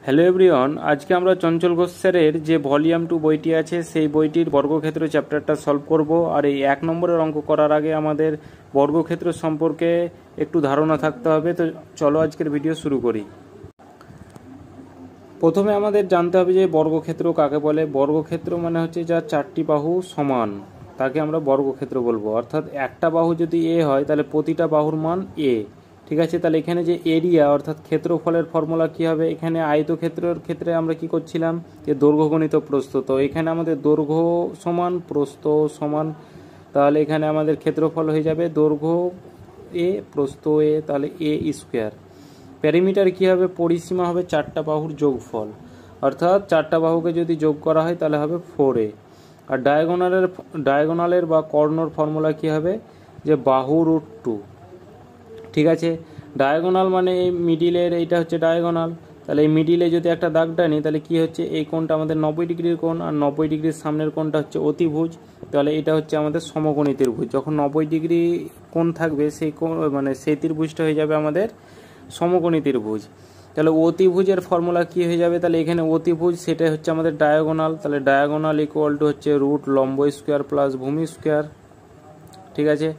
Hello everyone, আজকে আমরা চঞ্চল ঘোষ স্যারের যে ভলিউম 2 বইটি আছে সেই বইটির বর্গক্ষেত্র চ্যাপ্টারটা সলভ করব। আর এই 1 নম্বরের অঙ্ক করার আগে আমাদের বর্গক্ষেত্র সম্পর্কে একটু ধারণা থাকতে হবে। তো চলো আজকের ভিডিও শুরু করি। প্রথমে আমাদের জানতে হবে যে বর্গক্ষেত্র কাকে বলে। বর্গক্ষেত্র মানে হচ্ছে যার চারটি বাহু সমান, তাকে আমরা বর্গক্ষেত্র বলবো। অর্থাৎ একটা বাহু যদি এ হয় তাহলে প্রতিটা বাহুর মান এ। ঠিক আছে, তাহলে এখানে যে এরিয়া অর্থাৎ ক্ষেত্রফলের ফর্মুলা কি হবে, এখানে আয়তক্ষেত্রের ক্ষেত্রে আমরা কি করছিলাম যে দৈর্ঘ্য গণিত প্রস্থ। তো এখানে আমাদের দৈর্ঘ্য সমান প্রস্থ সমান, তাহলে এখানে আমাদের ক্ষেত্রফল হয়ে যাবে দৈর্ঘ্য এ প্রস্থ এ, তাহলে এ স্কোয়ার। প্যারিমিটার কি হবে, পরিসীমা হবে চারটা বাহুর যোগফল, অর্থাৎ চারটা বাহুকে যদি যোগ করা হয় তাহলে হবে 4a। আর ডায়াগোনালের বা কর্ণর ফর্মুলা কি হবে, যে বাহু রুট 2। ঠিক আছে, ডায়াগোনাল মানে এই মিডিলের এইটা হচ্ছে ডায়াগোনাল। তাহলে এই মিডিলে যদি একটা দাগ টানি তাহলে কি হচ্ছে, এই কোণটা আমাদের 90 ডিগ্রির কোণ, আর 90 ডিগ্রির সামনের কোণটা হচ্ছে অতিভুজ। তাহলে এটা হচ্ছে আমাদের সমকোণী ত্রিভুজ। যখন 90 ডিগ্রি কোণ থাকবে সেই কোণ মানে সেই ত্রিভুজটা হয়ে যাবে আমাদের সমকোণী ত্রিভুজ। তাহলে অতিভুজের ফর্মুলা কি হয়ে যাবে, তাহলে এখানে অতিভুজ সেটা হচ্ছে আমাদের ডায়াগোনাল। তাহলে ডায়াগোনাল ইকুয়াল টু হচ্ছে রুট লম্ব স্কোয়ার প্লাস ভূমি স্কোয়ার। ঠিক আছে,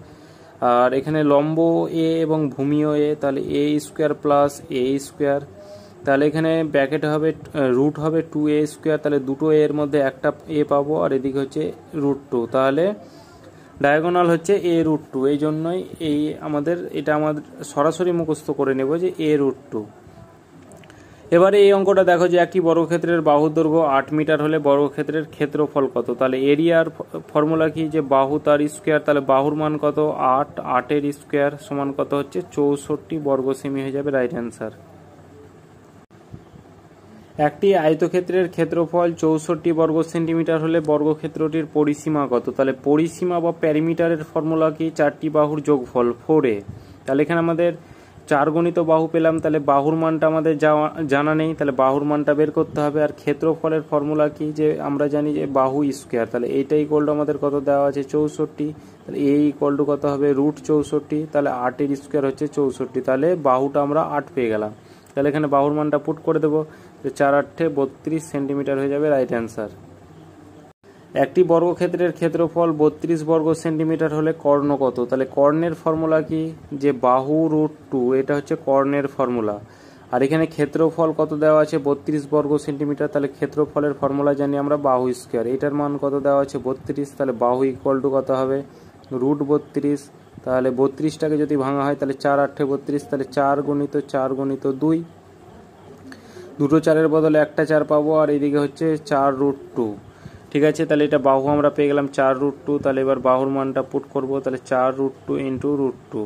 আর এখানে লম্ব এ এবং ভূমিও এ, তাহলে a square plus A square. তাহলে এখানে ব্র্যাকেট হবে রুট হবে 2a স্কোয়ার, তাহলে দুটো এর মধ্যে একটা এ পাবো, আর এদিকে হচ্ছে রুট 2। তাহলে ডায়াগোনাল হচ্ছে এ রুট 2, এই জন্যই এটা আমাদের সরাসরি মুখস্থ করে নেব যে এ রুট 2। এবারে এই অঙ্কটা দেখো যে একটি বর্গক্ষেত্রের বাহুর দৈর্ঘ্য 8 মিটার হলে বর্গক্ষেত্রের ক্ষেত্রফল কত। তাহলে এরিয়ার ফর্মুলা কি, যে বাহু তার স্কোয়ার, তাহলে বাহুর মান কত 8, 8-এর স্কোয়ার সমান কত হচ্ছে 64 বর্গ সেমি হয়ে যাবে রাইট অ্যান্সার। একটি আয়তক্ষেত্রের ক্ষেত্রফল 64 বর্গ সেন্টিমিটার হলে বর্গক্ষেত্রটির পরিসীমা কত। তাহলে পরিসীমা বা প্যারিমিটারের ফর্মুলা কি, চারটি বাহুর যোগফল 4a। তাহলে এখানে আমাদের 4 গণিত বাহু পেলাম, তাহলে বাহুর মানটা আমাদের জানা নেই, তাহলে বাহুর মানটা বের করতে হবে। আর ক্ষেত্রফলের ফর্মুলা কি, যে আমরা জানি যে বাহু স্কোয়ার, তাহলে এইটাই ইকুয়াল টু আমাদের কত দেওয়া আছে 64। তাহলে এই ইকুয়াল টু কত হবে রুট 64, তাহলে 8-এর স্কোয়ার হচ্ছে 64, তাহলে বাহুটা আমরা 8 পেয়ে গেলাম। তাহলে এখানে বাহুর মানটা পুট করে দেবো, 4-8 32 সেন্টিমিটার হয়ে যাবে রাইট অ্যান্সার। একটি বর্গক্ষেত্রের ক্ষেত্রফল 32 বর্গ সেন্টিমিটার হলে কর্ণ কত। তাহলে কর্ণের ফর্মুলা কি, যে বাহু রুট 2, এটা হচ্ছে কর্ণের ফর্মুলা। আর এখানে ক্ষেত্রফল কত দেওয়া আছে 32 বর্গ সেন্টিমিটার, তাহলে ক্ষেত্রফলের ফর্মুলা জানি আমরা বাহু স্কোয়ার। এটার মান কত দেওয়া আছে 32, তাহলে বাহু ইকুয়াল টু কত হবে রুট 32। তাহলে 32টাকে যদি ভাঙা হয় তাহলে 4-8 32, তাহলে 4 গুণিত 2, দুটো 4-এর বদলে একটা 4 পাবো, আর এইদিকে হচ্ছে 4 রুট 2। ঠিক আছে, তাহলে এটা বাহু আমরা পেয়ে গেলাম 4 রুট 2। তাহলে এবার বাহুর মানটা পুট করব, তাহলে 4 রুট 2 ইন্টু রুট 2।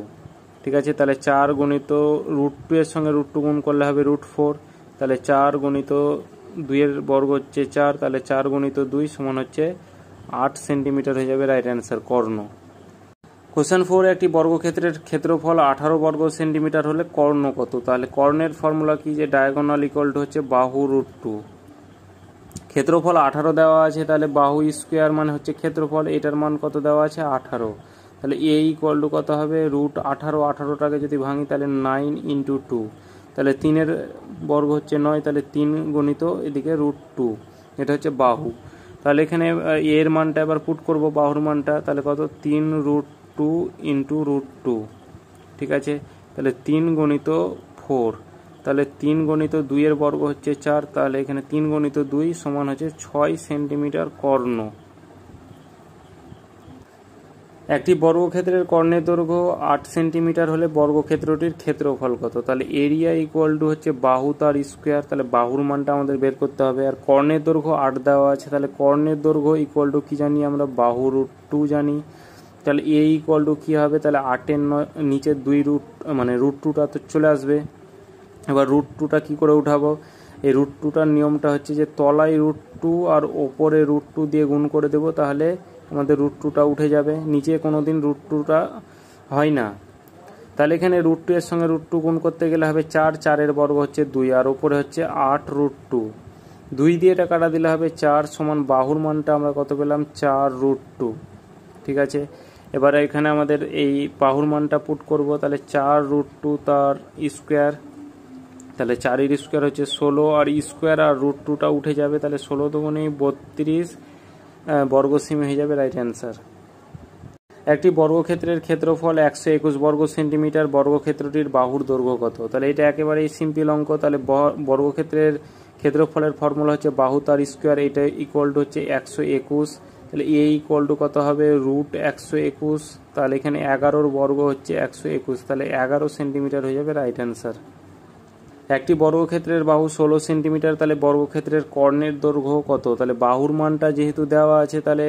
ঠিক আছে, তাহলে 4 গুণিত রুট 2 এর সঙ্গে রুট 2 গুণ করলে হবে রুট 4। তাহলে 4 গুণিত 2 এর বর্গ হচ্ছে 4, তাহলে 4 গুণিত 2 সমান হচ্ছে 8 সেন্টিমিটার হয়ে যাবে রাইট অ্যান্সার কর্ণ। কোশ্চেন 4, একটি বর্গক্ষেত্রের ক্ষেত্রফল 18 বর্গ সেন্টিমিটার হলে কর্ণ কত। তাহলে কর্ণের ফর্মুলা কি, যে ডায়াগোনাল ইকুয়াল টু হচ্ছে বাহু রুট 2। ক্ষেত্রফল 18 দেওয়া আছে, তাহলে বাহু স্কোয়ার মানে হচ্ছে ক্ষেত্রফল, এটার মান কত দেওয়া আছে 18। তাহলে এ ইকুয়াল টু কত হবে রুট 18, 18টাকে যদি ভাঙি তাহলে 9 ইন্টু 2, তাহলে 3-এর বর্গ হচ্ছে 9, তাহলে 3 গুণিত এদিকে রুট 2, এটা হচ্ছে বাহু। তাহলে এখানে এর মানটা এবার পুট করব বাহুর মানটা, তাহলে কত 3 রুট 2 ইন্টু রুট 2। ঠিক আছে, তাহলে 3 গুণিত 4, তাহলে 3 গুণিত 2-এর বর্গ হচ্ছে 4, তাহলে এখানে 3 গুণিত 2 সমান হচ্ছে 6 সেন্টিমিটার কর্ণ। একটি বর্গক্ষেত্রের কর্ণের দৈর্ঘ্য 8 সেন্টিমিটার হলে বর্গক্ষেত্রটির ক্ষেত্রফল কত। তাহলে এরিয়া ইকুয়াল টু হচ্ছে বাহু তার স্কোয়ার, তাহলে বাহুর মানটা আমাদের বের করতে হবে। আর কর্ণের দৈর্ঘ্য 8 দেওয়া আছে, তাহলে কর্ণের দৈর্ঘ্য ইকুয়াল টু কী জানি আমরা, বাহু রুট 2 জানি। তাহলে এ ইকুয়াল টু কী হবে, তাহলে 8-এর নিচে 2 রুট মানে রুট 2টা তো চলে আসবে। এবার রুট 2টা কী করে উঠাবো, এই রুট 2টার নিয়মটা হচ্ছে যে তলায় রুট 2 আর ওপরে রুট 2 দিয়ে গুণ করে দেবো, তাহলে আমাদের রুট 2টা উঠে যাবে। নিচে কোনো দিন রুট 2টা হয় না, তাহলে এখানে রুট 2 এর সঙ্গে রুট 2 গুণ করতে গেলে হবে 4, 4-এর বর্গ হচ্ছে 2, আর ওপরে হচ্ছে 8 রুট 2, 2 দিয়ে এটা কাটা দিলে হবে 4 সমান বাহুর মানটা আমরা কত পেলাম 4 রুট 2। ঠিক আছে, এবারে এখানে আমাদের এই বাহুর মানটা পুট করব, তাহলে 4 রুট 2 তার স্কোয়ার তাহলে 4 স্কোয়ার হচ্ছে 16 আর স্কোয়ার আর রুট 2টা উঠে যাবে, তাহলে 16 দুগুণে 32 বর্গ সেমি হয়ে যাবে রাইট অ্যান্সার। একটি বর্গক্ষেত্রের ক্ষেত্রফল 121 বর্গ সেন্টিমিটার, বর্গক্ষেত্রটির বাহুর দৈর্ঘ্য কত? তাহলে এটা একেবারেই সিম্পল অঙ্ক। তাহলে বর্গক্ষেত্রের ক্ষেত্রফলের ফর্মুলা হচ্ছে বাহু তার স্কোয়ার, এটা ইকুয়াল টু হচ্ছে 121। তাহলে এ ইকুয়াল টু কত হবে? রুট 121। তাহলে এখানে 11 বর্গ হচ্ছে 121, তাহলে 11 সেন্টিমিটার হয়ে যাবে রাইট অ্যান্সার। একটি বর্গক্ষেত্রের বাহু 16 সেন্টিমিটার, তাহলে বর্গক্ষেত্রের কর্ণের দৈর্ঘ্য কত? তাহলে বাহুর মানটা যেহেতু দেওয়া আছে, তাহলে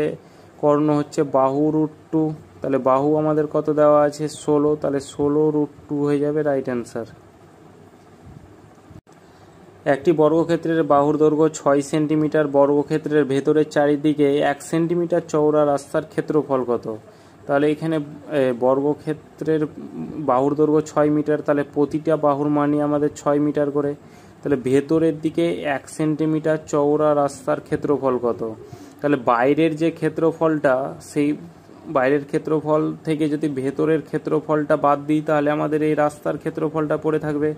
কর্ণ হচ্ছে বাহু রুট 2, তাহলে বাহু আমাদের কত দেওয়া আছে? 16, তাহলে 16 রুট 2 হয়ে যাবে রাইট অ্যান্সার। একটি বর্গক্ষেত্রের বাহুর দৈর্ঘ্য 6 সেন্টিমিটার, বর্গক্ষেত্রের ভেতরের চারিদিকে 1 সেন্টিমিটার চওড়া রাস্তার ক্ষেত্রফল কত? তাহলে এখানে বর্গক্ষেত্রের বাহুর দৈর্ঘ্য 6 মিটার, তাহলে প্রতিটা বাহুর মানই আমাদের 6 মিটার করে। তাহলে ভেতরের দিকে 1 সেন্টিমিটার চওড়া রাস্তার ক্ষেত্রফল কত? তাহলে বাইরের যে ক্ষেত্রফলটা, সেই বাইরের ক্ষেত্রফল থেকে যদি ভেতরের ক্ষেত্রফলটা বাদ দিই, তাহলে আমাদের এই রাস্তার ক্ষেত্রফলটা পড়ে থাকবে।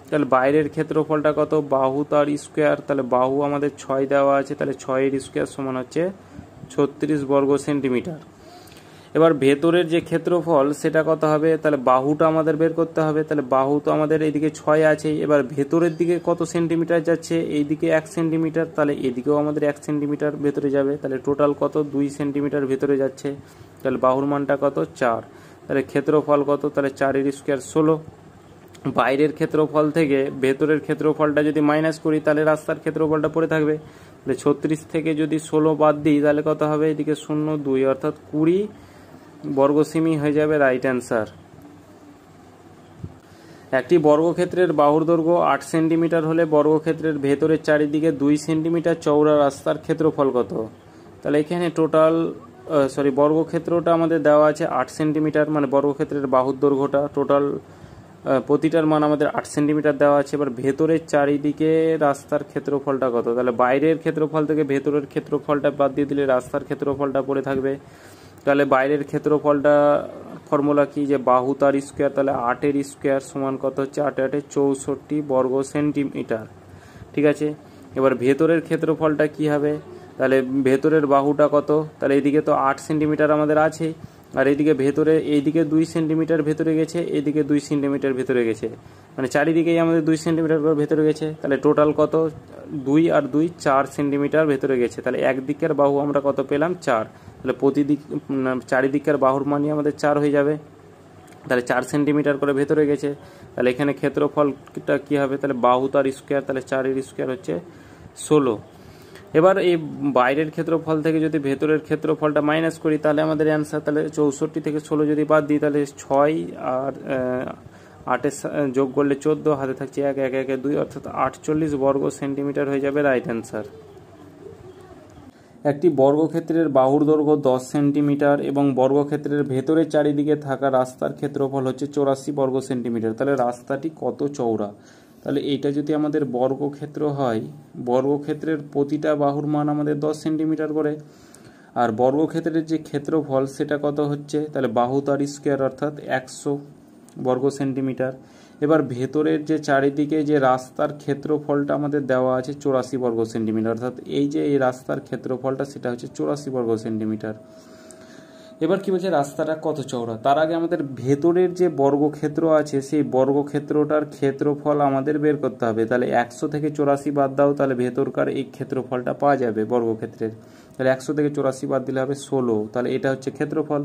তাহলে বাইরের ক্ষেত্রফলটা কত? বাহু তার স্কোয়ার, তাহলে বাহু আমাদের 6 দেওয়া আছে, তাহলে 6 স্কোয়ার সমান হচ্ছে 36 বর্গ সেন্টিমিটার। এবার ভেতরের যে ক্ষেত্রফল সেটা কত হবে? তাহলে বাহুটা আমাদের বের করতে হবে। তাহলে বাহু তো আমাদের এইদিকে 6 আছে, এবার ভেতরের দিকে কত সেন্টিমিটার যাচ্ছে? এইদিকে 1 সেন্টিমিটার, তাহলে এদিকেও আমাদের 1 সেন্টিমিটার ভেতরে যাবে, তাহলে টোটাল কত? 2 সেন্টিমিটার ভেতরে যাচ্ছে। তাহলে বাহুর মানটা কত? 4। তাহলে ক্ষেত্রফল কত? তাহলে 4 স্কোয়ার 16। বাইরের ক্ষেত্রফল থেকে ভেতরের ক্ষেত্রফলটা যদি মাইনাস করি, তাহলে রাস্তার ক্ষেত্রফলটা পড়ে থাকবে। তাহলে 36 থেকে যদি 16 বাদ দিই, তাহলে কত হবে? এদিকে 0 2, অর্থাৎ 20 বর্গ সেমি হয়ে যাবে রাইট অ্যান্সার। একটি বর্গক্ষেত্রের বাহুর দৈর্ঘ্য 8 সেন্টিমিটার হলে বর্গক্ষেত্রের ভেতরের চারিদিকে 2 সেন্টিমিটার চওড়া রাস্তার ক্ষেত্রফল কত? তাহলে এখানে টোটাল বর্গক্ষেত্রটা আমাদের দেওয়া আছে 8 সেন্টিমিটার, মানে বর্গক্ষেত্রের বাহুর দৈর্ঘ্যটা টোটাল প্রতিটার মান আমাদের 8 সেন্টিমিটার দেওয়া আছে। এবার ভেতরের চারিদিকে রাস্তার ক্ষেত্রফলটা কত? তাহলে বাইরের ক্ষেত্রফল থেকে ভেতরের ক্ষেত্রফলটা বাদ দিয়ে দিলে রাস্তার ক্ষেত্রফলটা পড়ে থাকবে। তাহলে বাইরের ক্ষেত্রফলটা ফর্মুলা কি? যে বাহু তার স্কোয়ার, তাহলে 8 স্কোয়ার সমান কত হচ্ছে? 8 8 64 বর্গ সেন্টিমিটার। ঠিক আছে, এবার ভেতরের ক্ষেত্রফলটা কি হবে? তাহলে ভেতরের বাহুটা কত? তাহলে এদিকে তো 8 সেন্টিমিটার আমাদের আছে, আর এইদিকে ভেতরে এইদিকে 2 সেন্টিমিটার ভেতরে গেছে, এইদিকে 2 সেন্টিমিটার ভেতরে গেছে, মানে চারিদিকেই আমাদের 2 সেন্টিমিটার করে ভেতরে গেছে। তাহলে টোটাল কত? 2 আর 2 4 সেন্টিমিটার ভেতরে গেছে। তাহলে একদিকের বাহু আমরা কত পেলাম? 4। তাহলে প্রতিদিক চারিদিকের বাহুর মানই আমাদের 4 হয়ে যাবে। তাহলে 4 সেন্টিমিটার করে ভেতরে গেছে। তাহলে এখানে ক্ষেত্রফলটা কী হবে? তাহলে বাহু তার স্কোয়ার, তাহলে 4 স্কোয়ার হচ্ছে 16। এবার এই বাইরের ক্ষেত্রফল থেকে যদি ভেতরের ক্ষেত্রফলটা মাইনাস করি, তাহলে আমাদের অ্যান্সার, তাহলে 64 থেকে 16 যদি বাদ দিই, তাহলে 6 আর 8 যোগ করলে 14, হাতে থাকছে 1 1 1 2, অর্থাৎ 48 বর্গ সেন্টিমিটার হয়ে যাবে রাইট অ্যান্সার। একটি বর্গক্ষেত্রের বাহুর দৈর্ঘ্য 10 সেন্টিমিটার এবং বর্গক্ষেত্রের ভেতরের চারিদিকে থাকা রাস্তার ক্ষেত্রফল হচ্ছে 84 বর্গ সেন্টিমিটার। তাহলে রাস্তাটি কত চওড়া? তাহলে এইটা যদি আমাদের বর্গক্ষেত্র হয়, বর্গক্ষেত্রের প্রতিটা বাহুর মান আমাদের 10 সেন্টিমিটার করে, আর বর্গক্ষেত্রের যে ক্ষেত্রফল সেটা কত হচ্ছে? তাহলে বাহু তার স্কোয়ার, অর্থাৎ 100 বর্গ সেন্টিমিটার। এবার ভেতরের যে চারিদিকে যে রাস্তার ক্ষেত্রফলটা আমাদের দেওয়া আছে 84 বর্গ সেন্টিমিটার, অর্থাৎ এই যে এই রাস্তার ক্ষেত্রফলটা সেটা হচ্ছে 84 বর্গ সেন্টিমিটার। এবার কি বলছে? রাস্তাটা কত চওড়া? তার আগে আমাদের ভেতরের যে বর্গক্ষেত্র আছে সেই বর্গক্ষেত্রটার ক্ষেত্রফল আমাদের বের করতে হবে। তাহলে 100 থেকে 84 বাদ দাও, তাহলে ভেতরকার এই ক্ষেত্রফলটা পাওয়া যাবে বর্গক্ষেত্রের। তাহলে 100 থেকে 84 বাদ দিলে হবে 16, তাহলে এটা হচ্ছে ক্ষেত্রফল।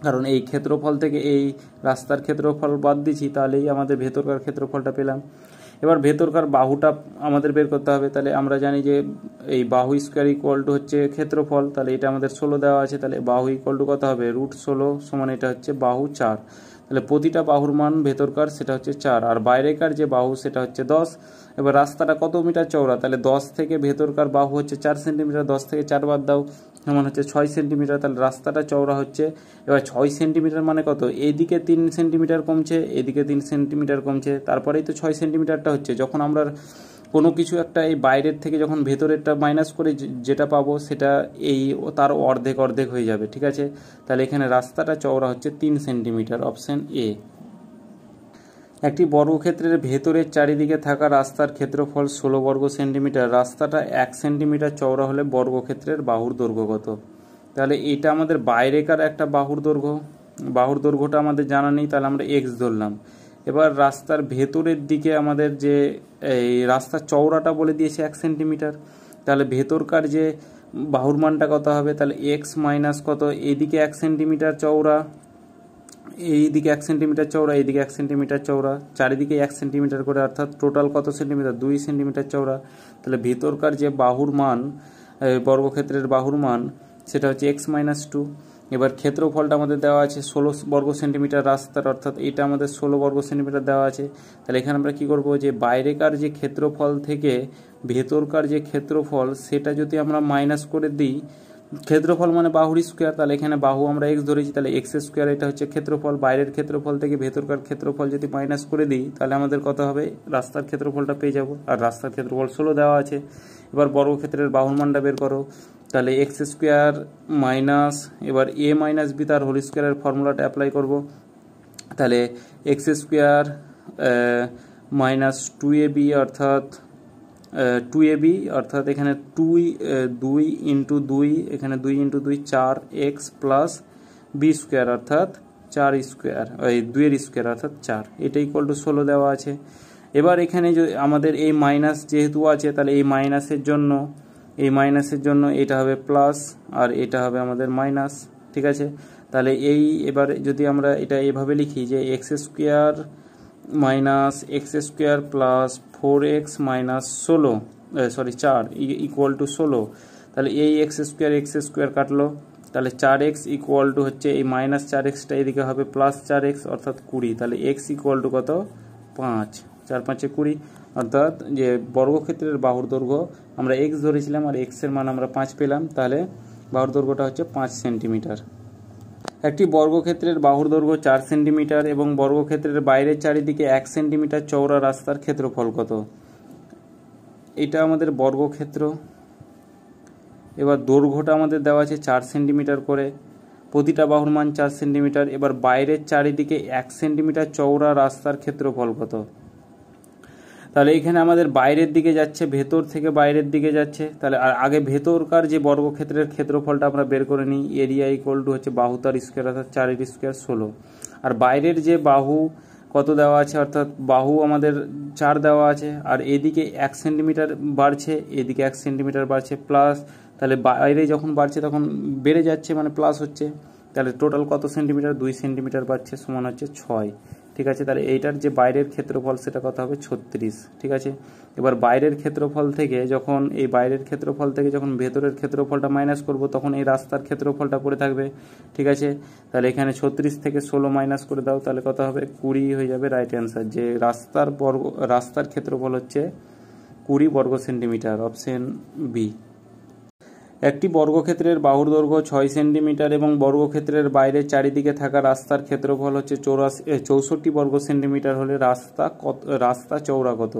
কারণ এই ক্ষেত্রফল থেকে এই রাস্তার ক্ষেত্রফল বাদ দিচ্ছি, তাহলেই আমাদের ভেতরকার ক্ষেত্রফলটা পেলাম। এবার ভেতরকার বাহুটা আমাদের বের করতে হবে। তাহলে আমরা জানি যে এই বাহু স্কোয়ার ইকুয়াল টু হচ্ছে ক্ষেত্রফল, তাহলে এটা আমাদের 16 দেওয়া আছে, তাহলে বাহু ইকুয়াল টু কত হবে? রুট 16 সমান এটা হচ্ছে বাহু 4। তাহলে প্রতিটা বাহুর মান ভেতরকার সেটা হচ্ছে 4, আর বাইরেকার যে বাহু সেটা হচ্ছে 10। এবার রাস্তাটা কত মিটার চওড়া? তাহলে 10 থেকে ভেতরকার বাহু হচ্ছে 4 সেন্টিমিটার, 10 থেকে 4 বাদ দাও সমান হচ্ছে 6 সেন্টিমিটার। তাহলে রাস্তাটা চওড়া হচ্ছে, এবার 6 সেন্টিমিটার মানে কত? এইদিকে 3 সেন্টিমিটার কমছে, এদিকে 3 সেন্টিমিটার কমছে, তারপরেই তো 6 সেন্টিমিটারটা হচ্ছে। যখন আমরা কোনো কিছু একটা এই বাইরের থেকে যখন ভেতরেরটা মাইনাস করে যেটা পাবো সেটা এই তার অর্ধেক অর্ধেক হয়ে যাবে। ঠিক আছে, তাহলে এখানে রাস্তাটা চওড়া হচ্ছে 3 সেন্টিমিটার, অপশান এ। একটি বর্গক্ষেত্রের ভেতরের চারিদিকে থাকা রাস্তার ক্ষেত্রফল 16 বর্গ সেন্টিমিটার। রাস্তাটা 1 সেন্টিমিটার চওড়া হলে বর্গক্ষেত্রের বাহুর দৈর্ঘ্য কত? তাহলে এটা আমাদের বাইরেকার একটা বাহুর দৈর্ঘ্যটা আমাদের জানা নেই, তাহলে আমরা x ধরলাম। এবার রাস্তার ভেতরের দিকে আমাদের যে এই রাস্তার চওড়াটা বলে দিয়েছে 1 সেন্টিমিটার, তাহলে ভেতরকার যে বাহুর মানটা কত হবে? তাহলে x মাইনাস কত, এইদিকে 1 সেন্টিমিটার চওড়া, এইদিকে 1 সেন্টিমিটার চওড়া, এইদিকে 1 সেন্টিমিটার চওড়া, চারিদিকে 1 সেন্টিমিটার করে, অর্থাৎ টোটাল কত সেন্টিমিটার? 2 সেন্টিমিটার চওড়া। তাহলে ভেতরকার যে বাহুর মান, বর্গক্ষেত্রের বাহুর মান, সেটা হচ্ছে x মাইনাস 2। এবার ক্ষেত্রফলটা আমাদের দেওয়া আছে 16 বর্গ সেন্টিমিটার রাস্তার, অর্থাৎ এটা আমাদের 16 বর্গ সেন্টিমিটার দেওয়া আছে। তাহলে এখানে আমরা কি করব, যে বাইরেকার যে ক্ষেত্রফল থেকে ভেতরকার যে ক্ষেত্রফল সেটা যদি আমরা মাইনাস করে দিই, ক্ষেত্রফল মানে বাহুর স্কোয়ার, তাহলে এখানে বাহু আমরা x ধরেছি, তাহলে x স্কোয়ার এটা হচ্ছে ক্ষেত্রফল। বাইরের ক্ষেত্রফল থেকে ভেতরকার ক্ষেত্রফল যদি মাইনাস করে দিই, তাহলে আমাদের কত হবে? রাস্তার ক্ষেত্রফলটা পেয়ে যাব। আর রাস্তার ক্ষেত্রফল 16 দেওয়া আছে। এবার বর্গক্ষেত্রের বাহুর মানটা বের করো। তাহলে এক্স স্কোয়ার মাইনাস, এবার এ মাইনাস বি তার হোল স্কোয়ারের ফর্মুলাটা অ্যাপ্লাই করব। তাহলে এক্স স্কোয়ার মাইনাস 2ab অর্থাৎ 2ab অর্থাৎ এখানে 2 ইন্টু 2, এখানে 2 into 2 4x plus b square অর্থাৎ 4 স্কোয়ার, ওই 2 স্কোয়ার অর্থাৎ 4, এটা ইকুয়াল টু 16 দেওয়া আছে। এবার এখানে আমাদের এই মাইনাস যেহেতু আছে, তাহলে এই মাইনাসের জন্য এটা হবে প্লাস আর এটা হবে আমাদের মাইনাস, ঠিক আছে। তাহলে এবার যদি আমরা এটা এভাবে লিখি যে x square minus x square plus 4x minus 4 equal to 16, তাহলে এই এক্স স্কোয়ার কাটলো, তাহলে 4x ইকুয়াল টু হচ্ছে এই মাইনাস 4xটা এদিকে হবে প্লাস 4x অর্থাৎ 20, তাহলে x ইকুয়াল টু কত? 5, 4 5 20, অর্থাৎ যে বর্গক্ষেত্রের বাহুর দৈর্ঘ্য আমরা x ধরেছিলাম আর x এর মান আমরা 5 পেলাম, তাহলে বাহুর দৈর্ঘ্যটা হচ্ছে 5 সেন্টিমিটার। একটি বর্গক্ষেত্রের বাহুর দৈর্ঘ্য 4 সেন্টিমিটার এবং বর্গক্ষেত্রের বাইরের চারিদিকে 1 সেন্টিমিটার চওড়া রাস্তার ক্ষেত্রফল কত? এটা আমাদের বর্গক্ষেত্র। এবার দৈর্ঘ্যটা আমাদের দেওয়া আছে 4 সেন্টিমিটার করে, প্রতিটা বাহুর মান 4 সেন্টিমিটার। এবার বাইরের চারিদিকে 1 সেন্টিমিটার চওড়া রাস্তার ক্ষেত্রফল কত? তাহলে এখানে আমাদের বাইরের দিকে যাচ্ছে, ভেতর থেকে বাইরের দিকে যাচ্ছে, তাহলে আর আগে ভেতরকার যে বর্গক্ষেত্রের ক্ষেত্রফলটা আমরা বের করে নিই। এরিয়া ইকুয়াল টু হচ্ছে বাহু তার স্কোয়ার অর্থাৎ 4 স্কোয়ার 16, আর বাইরের যে বাহু কত দেওয়া আছে, অর্থাৎ বাহু আমাদের 4 দেওয়া আছে, আর এদিকে 1 সেন্টিমিটার বাড়ছে, এদিকে 1 সেন্টিমিটার বাড়ছে প্লাস, তাহলে বাইরে যখন বাড়ছে তখন বেড়ে যাচ্ছে মানে প্লাস হচ্ছে, তাহলে টোটাল কত সেন্টিমিটার? 2 সেন্টিমিটার বাড়ছে, সমান হচ্ছে 6, ঠিক আছে। তাহলে এইটার যে বাইরের ক্ষেত্রফল সেটা কত হবে? 36, ঠিক আছে। এবার বাইরের ক্ষেত্রফল থেকে যখন যখন ভেতরের ক্ষেত্রফলটা মাইনাস করব, তখন এই রাস্তার ক্ষেত্রফলটা পড়ে থাকবে, ঠিক আছে। তাহলে এখানে 36 থেকে 16 মাইনাস করে দাও, তাহলে কত হবে? 20 হয়ে যাবে রাইট অ্যান্সার। যে রাস্তার ক্ষেত্রফল হচ্ছে 20 বর্গ সেন্টিমিটার, অপশন বি। একটি বর্গক্ষেত্রের বাহুর দৈর্ঘ্য 6 সেন্টিমিটার এবং বর্গক্ষেত্রের বাইরের চারিদিকে থাকা রাস্তার ক্ষেত্রফল হচ্ছে 64 বর্গ সেন্টিমিটার হলে রাস্তা চওড়া কত?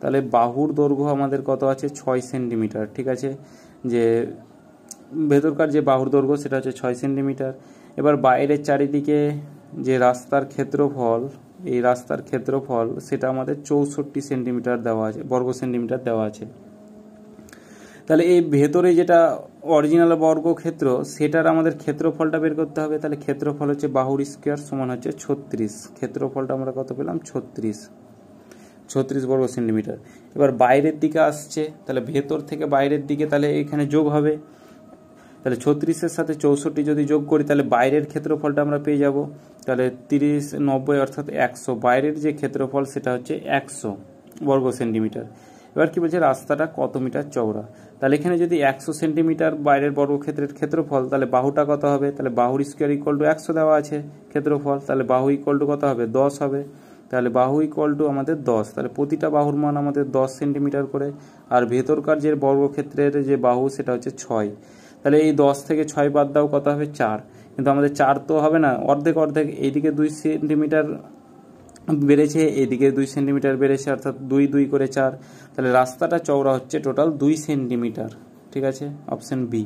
তাহলে বাহুর দৈর্ঘ্য আমাদের কত আছে? 6 সেন্টিমিটার, ঠিক আছে। যে ভেতরকার যে বাহুর দৈর্ঘ্য সেটা হচ্ছে 6 সেন্টিমিটার। এবার বাইরের চারিদিকে যে রাস্তার ক্ষেত্রফল, এই রাস্তার ক্ষেত্রফল সেটা আমাদের 64 সেন্টিমিটার দেওয়া আছে, বর্গ সেন্টিমিটার দেওয়া আছে। তাহলে এই ভেতরে যেটা অরিজিনাল বর্গক্ষেত্র সেটার আমাদের ক্ষেত্রফলটা বের করতে হবে। তাহলে ক্ষেত্রফল হচ্ছে বাহুর স্কোয়ার সমান হচ্ছে 36, ক্ষেত্রফলটা আমরা কত পেলাম? 36 বর্গ সেন্টিমিটার। এবার বাইরের দিকে আসছে, তাহলে ভেতর থেকে বাইরের দিকে, তাহলে এখানে যোগ হবে, তাহলে 36-এর সাথে 64 যদি যোগ করি তাহলে বাইরের ক্ষেত্রফলটা আমরা পেয়ে যাব, তাহলে 30 90 অর্থাৎ 100, বাইরের যে ক্ষেত্রফল সেটা হচ্ছে 100 বর্গ সেন্টিমিটার। এবার কি বলছে? রাস্তাটা কত মিটার চওড়া? তাহলে এখানে যদি 100 সেন্টিমিটার বাইরের বর্গক্ষেত্রের ক্ষেত্রফল, তাহলে বাহুটা কত হবে? তাহলে বাহুর স্কোয়ার ইকুয়াল টু 100 দেওয়া আছে ক্ষেত্রফল, তাহলে বাহু ইকুয়াল টু কত হবে? 10 হবে, তাহলে বাহু ইকুয়াল টু আমাদের 10, তাহলে প্রতিটা বাহুর মান আমাদের 10 সেন্টিমিটার করে, আর ভেতরকার যে বর্গক্ষেত্রের যে বাহু সেটা হচ্ছে 6, তাহলে এই 10 থেকে 6 বাদ দাও, কত হবে? 4, কিন্তু আমাদের 4 তো হবে না, অর্ধেক, এইদিকে 2 সেন্টিমিটার বেড়েছে, এইদিকে 2 সেন্টিমিটার বেড়েছে, অর্থাৎ 2 2 করে 4, তাহলে রাস্তাটা চওড়া হচ্ছে টোটাল 2 সেন্টিমিটার, ঠিক আছে, অপশন বি।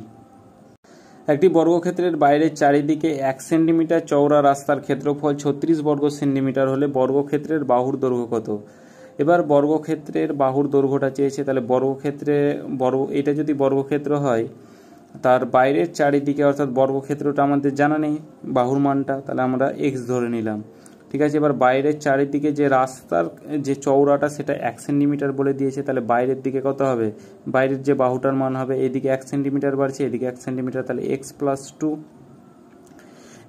একটি বর্গক্ষেত্রের বাইরের চারিদিকে 1 সেন্টিমিটার চওড়া রাস্তার ক্ষেত্রফল 36 বর্গ সেন্টিমিটার হলে বর্গক্ষেত্রের বাহুর দৈর্ঘ্য কত? এবার বর্গক্ষেত্রের বাহুর দৈর্ঘ্যটা চেয়েছে, তাহলে এটা যদি বর্গক্ষেত্র হয় তার বাইরের চারিদিকে অর্থাৎ বর্গক্ষেত্রটা আমাদের জানা নেই বাহুর মানটা, তাহলে আমরা এক্স ধরে নিলাম। ঠিক আছে, এবার বাইরের চারিদিকে যে রাস্তার যে চওড়াটা সেটা 1 সেন্টিমিটার বলে দিয়েছে, তাহলে বাইরের দিকে কত হবে? বাইরের যে বাহুটার মান হবে এদিকে 1 সেন্টিমিটার বাড়ছে, এদিকে 1 সেন্টিমিটার, তাহলে x+2।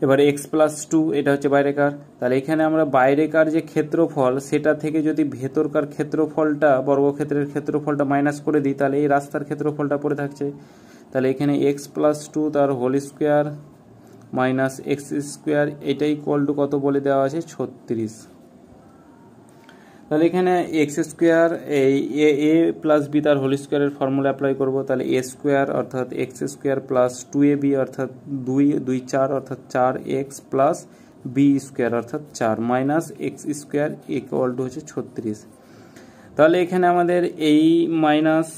এবার x+2 এটা হচ্ছে বাইরেকার, তাহলে এখানে আমরা বাইরেকার যে ক্ষেত্রফল সেটা থেকে যদি ভেতরকার ক্ষেত্রফলটা বর্গক্ষেত্রের ক্ষেত্রফলটা মাইনাস করে দিই তাহলে এই রাস্তার ক্ষেত্রফলটা পড়ে থাকছে। তাহলে এখানে x+2 তার whole square minus x square এটা ইকুয়াল টু কত বলে দেওয়া আছে? 36। তাহলে এখানে এক্স স্কোয়ার এই এ প্লাস বি তার হোল স্কোয়ারের ফর্মুলা অ্যাপ্লাই করবো, তাহলে এ স্কোয়ার অর্থাৎ এক্স স্কোয়ার প্লাস 2ab অর্থাৎ 2 অর্থাৎ 4x প্লাস বি স্কোয়ার অর্থাৎ 4 minus x square equal to হচ্ছে 36। তাহলে এখানে আমাদের এই মাইনাস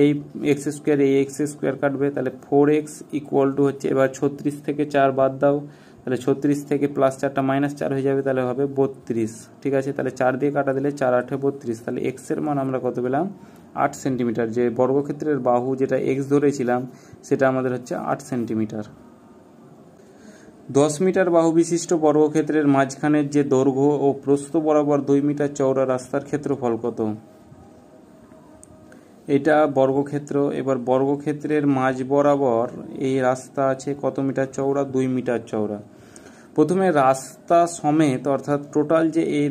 এই এক্স স্কোয়ার এই এক্স স্কোয়ার কাটবে, তাহলে 4x ইকুয়াল টু হচ্ছে, এবার 36 থেকে 4 বাদ দাও, তাহলে 36 থেকে প্লাস 4টা মাইনাস 4 হয়ে যাবে, তাহলে হবে 32। ঠিক আছে, তাহলে 4 দিয়ে কাটা দিলে 4 8 32, তাহলে এক্স এর মান আমরা কত পেলাম? 8 সেন্টিমিটার। যে বর্গক্ষেত্রের বাহু যেটা এক্স ধরেছিলাম সেটা আমাদের হচ্ছে 8 সেন্টিমিটার। 10 মিটার বাহু বিশিষ্ট বর্গক্ষেত্রের মাঝখানের যে দৈর্ঘ্য ও প্রস্থ বরাবর 2 মিটার চওড়া রাস্তার ক্ষেত্রফল কত? এটা বর্গক্ষেত্র। এবার বর্গক্ষেত্রের মাঝ বরাবর এই রাস্তা আছে কত মিটার চওড়া? 2 মিটার চওড়া। প্রথমে রাস্তা সমেত অর্থাৎ টোটাল যে এই